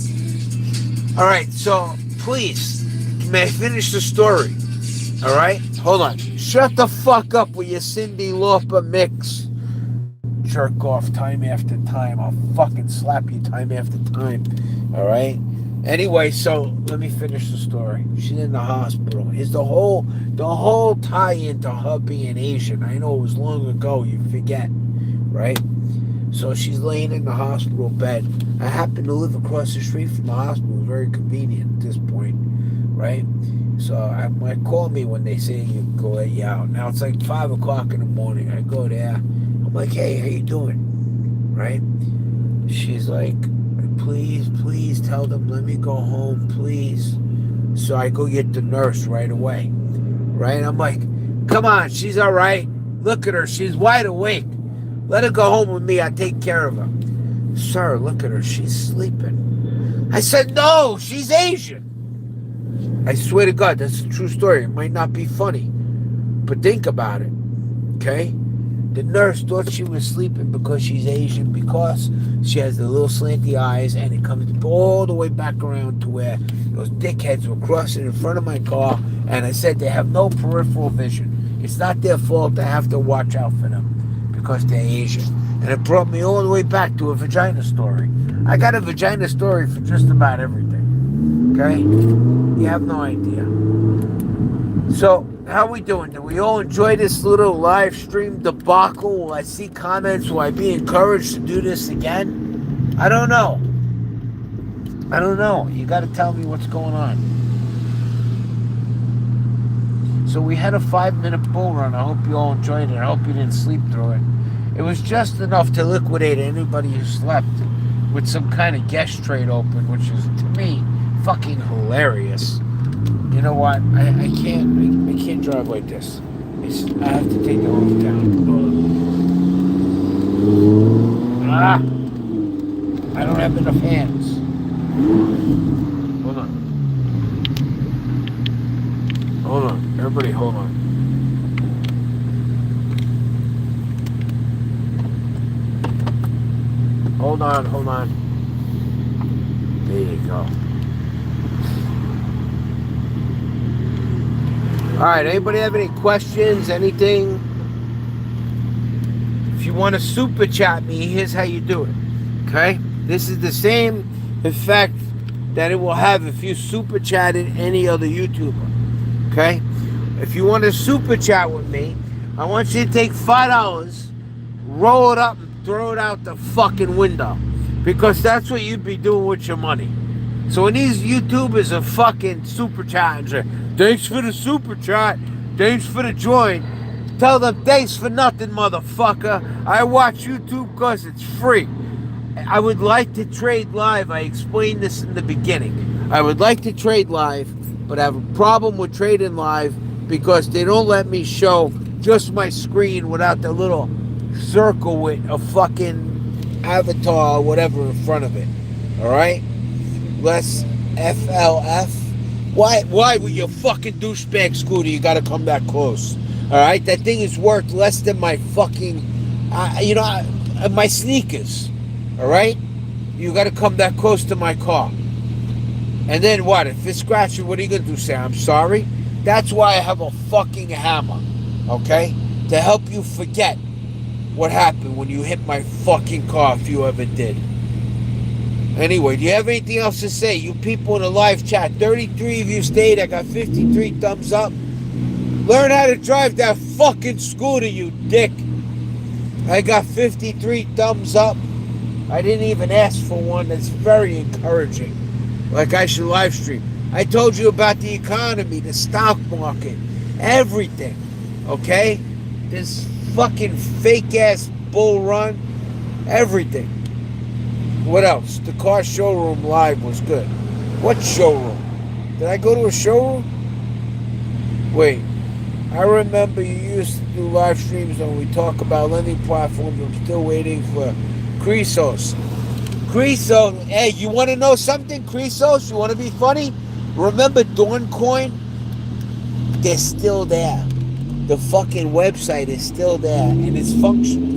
Alright, so please, may I finish the story? All right? Hold on. Shut the fuck up with your Cyndi Lauper mix. Jerk off time after time. I'll fucking slap you time after time. All right? Anyway, so let me finish the story. She's in the hospital. Is the whole tie-in to her being Asian. I know it was long ago. You forget. Right? So she's laying in the hospital bed. I happen to live across the street from the hospital. It's very convenient at this point, right? So I might call me when they say you go let you out. Now it's like 5 o'clock in the morning. I go there. I'm like, hey, how you doing? Right? She's like, please tell them, let me go home, please. So I go get the nurse right away. Right? I'm like, come on, she's all right. Look at her. She's wide awake. Let her go home with me. I'll take care of her. Sir, look at her. She's sleeping. I said, no, she's Asian. I swear to God, that's a true story. It might not be funny, but think about it, okay? The nurse thought she was sleeping because she's Asian, because she has the little slanty eyes, and it comes all the way back around to where those dickheads were crossing in front of my car, and I said they have no peripheral vision. It's not their fault. I have to watch out for them because they're Asian. And it brought me all the way back to a vagina story. I got a vagina story for just about everything, okay? You have no idea. So, how we doing? Do we all enjoy this little live stream debacle? Will I see comments? Will I be encouraged to do this again? I don't know. You got to tell me what's going on. So we had a 5-minute bull run. I hope you all enjoyed it. I hope you didn't sleep through it. It was just enough to liquidate anybody who slept with some kind of guest trade open, which is, to me, fucking hilarious. You know what? I can't drive like this. I have to take the roof down. I don't have enough hands. Hold on. Everybody, hold on. Hold on. There you go. Alright, anybody have any questions? Anything? If you want to super chat me, here's how you do it. Okay? This is the same effect that it will have if you super chatted any other YouTuber. Okay? If you want to super chat with me, I want you to take $5, roll it up, and throw it out the fucking window. Because that's what you'd be doing with your money. So when these YouTubers are fucking super chatting, say, thanks for the super chat, thanks for the join, tell them thanks for nothing, motherfucker. I watch YouTube because it's free. I would like to trade live. I explained this in the beginning. I would like to trade live, but I have a problem with trading live because they don't let me show just my screen without the little circle with a fucking avatar or whatever in front of it. Alright? Less FLF. Why with your fucking douchebag scooter you gotta come that close? Alright? That thing is worth less than my fucking my sneakers. Alright? You gotta come that close to my car. And then what? If it's scratching, what are you gonna do? Say I'm sorry? That's why I have a fucking hammer. Okay? To help you forget what happened when you hit my fucking car, if you ever did. Anyway, do you have anything else to say? You people in the live chat, 33 of you stayed. I got 53 thumbs up. Learn how to drive that fucking scooter, you dick. I got 53 thumbs up. I didn't even ask for one. That's very encouraging. Like I should live stream. I told you about the economy, the stock market, everything. Okay? This fucking fake-ass bull run, everything. What else? The car showroom live was good. What showroom? Did I go to a showroom? Wait. I remember you used to do live streams when we talk about lending platforms. I'm still waiting for Cresos. Cresos, hey, you want to know something, Cresos? You want to be funny? Remember Dawncoin? They're still there. The fucking website is still there, and it's functional.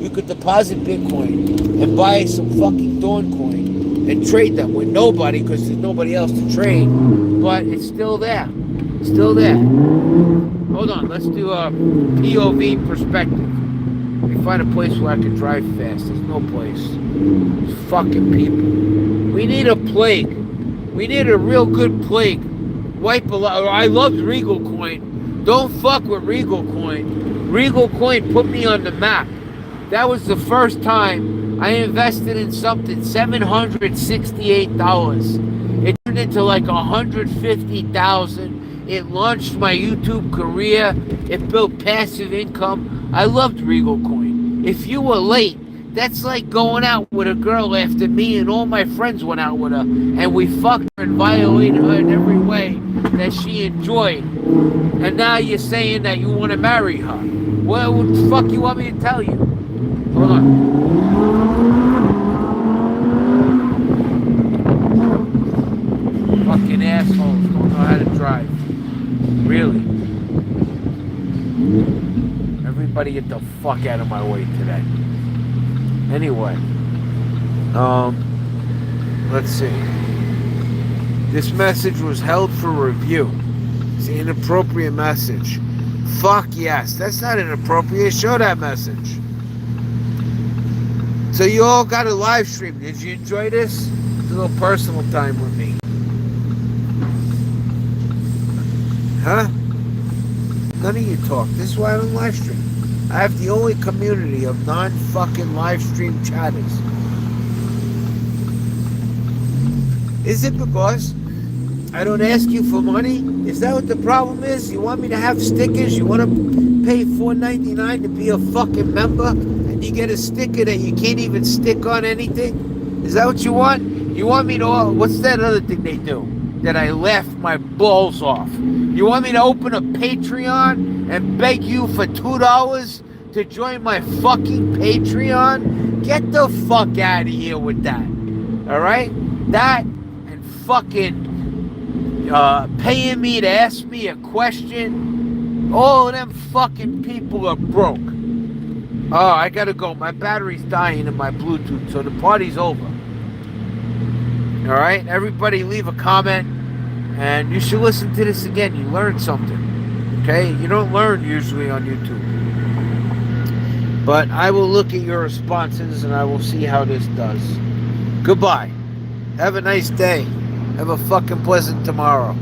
You could deposit Bitcoin and buy some fucking Dawncoin and trade them with nobody because there's nobody else to trade. but it's still there. Still there. Hold on, let's do a POV perspective. Let me find a place where I can drive fast. There's no place. It's fucking people. We need a plague. We need a real good plague. Wipe a lot. I loved Regal Coin. Don't fuck with Regal Coin. Regal Coin put me on the map. That was the first time I invested in something. $768. It turned into like $150,000. It launched my YouTube career. It built passive income. I loved Regal Coin. If you were late, that's like going out with a girl after me and all my friends went out with her, and we fucked her and violated her in every way that she enjoyed. And now you're saying that you want to marry her. What the fuck you want me to tell you? Hold on. Fucking assholes don't know how to drive. Really. Everybody get the fuck out of my way today. Anyway. Let's see. This message was held for review. It's an inappropriate message. Fuck yes. That's not inappropriate. Show that message. So you all got a live stream. Did you enjoy this? It's a little personal time with me. Huh? None of you talk. This is why I don't live stream. I have the only community of non-fucking live stream chatters. Is it because I don't ask you for money? Is that what the problem is? You want me to have stickers? You want to pay $4.99 to be a fucking member? And you get a sticker that you can't even stick on anything? Is that what you want? You want me to... What's that other thing they do? That I laugh my balls off. You want me to open a Patreon and beg you for $2 to join my fucking Patreon? Get the fuck out of here with that. Alright? That and fucking paying me to ask me a question. All of them fucking people are broke. Oh, I gotta go. My battery's dying in my Bluetooth, so the party's over. Alright? Everybody leave a comment. And you should listen to this again. You learned something. Okay? You don't learn usually on YouTube. But I will look at your responses and I will see how this does. Goodbye. Have a nice day. Have a fucking pleasant tomorrow.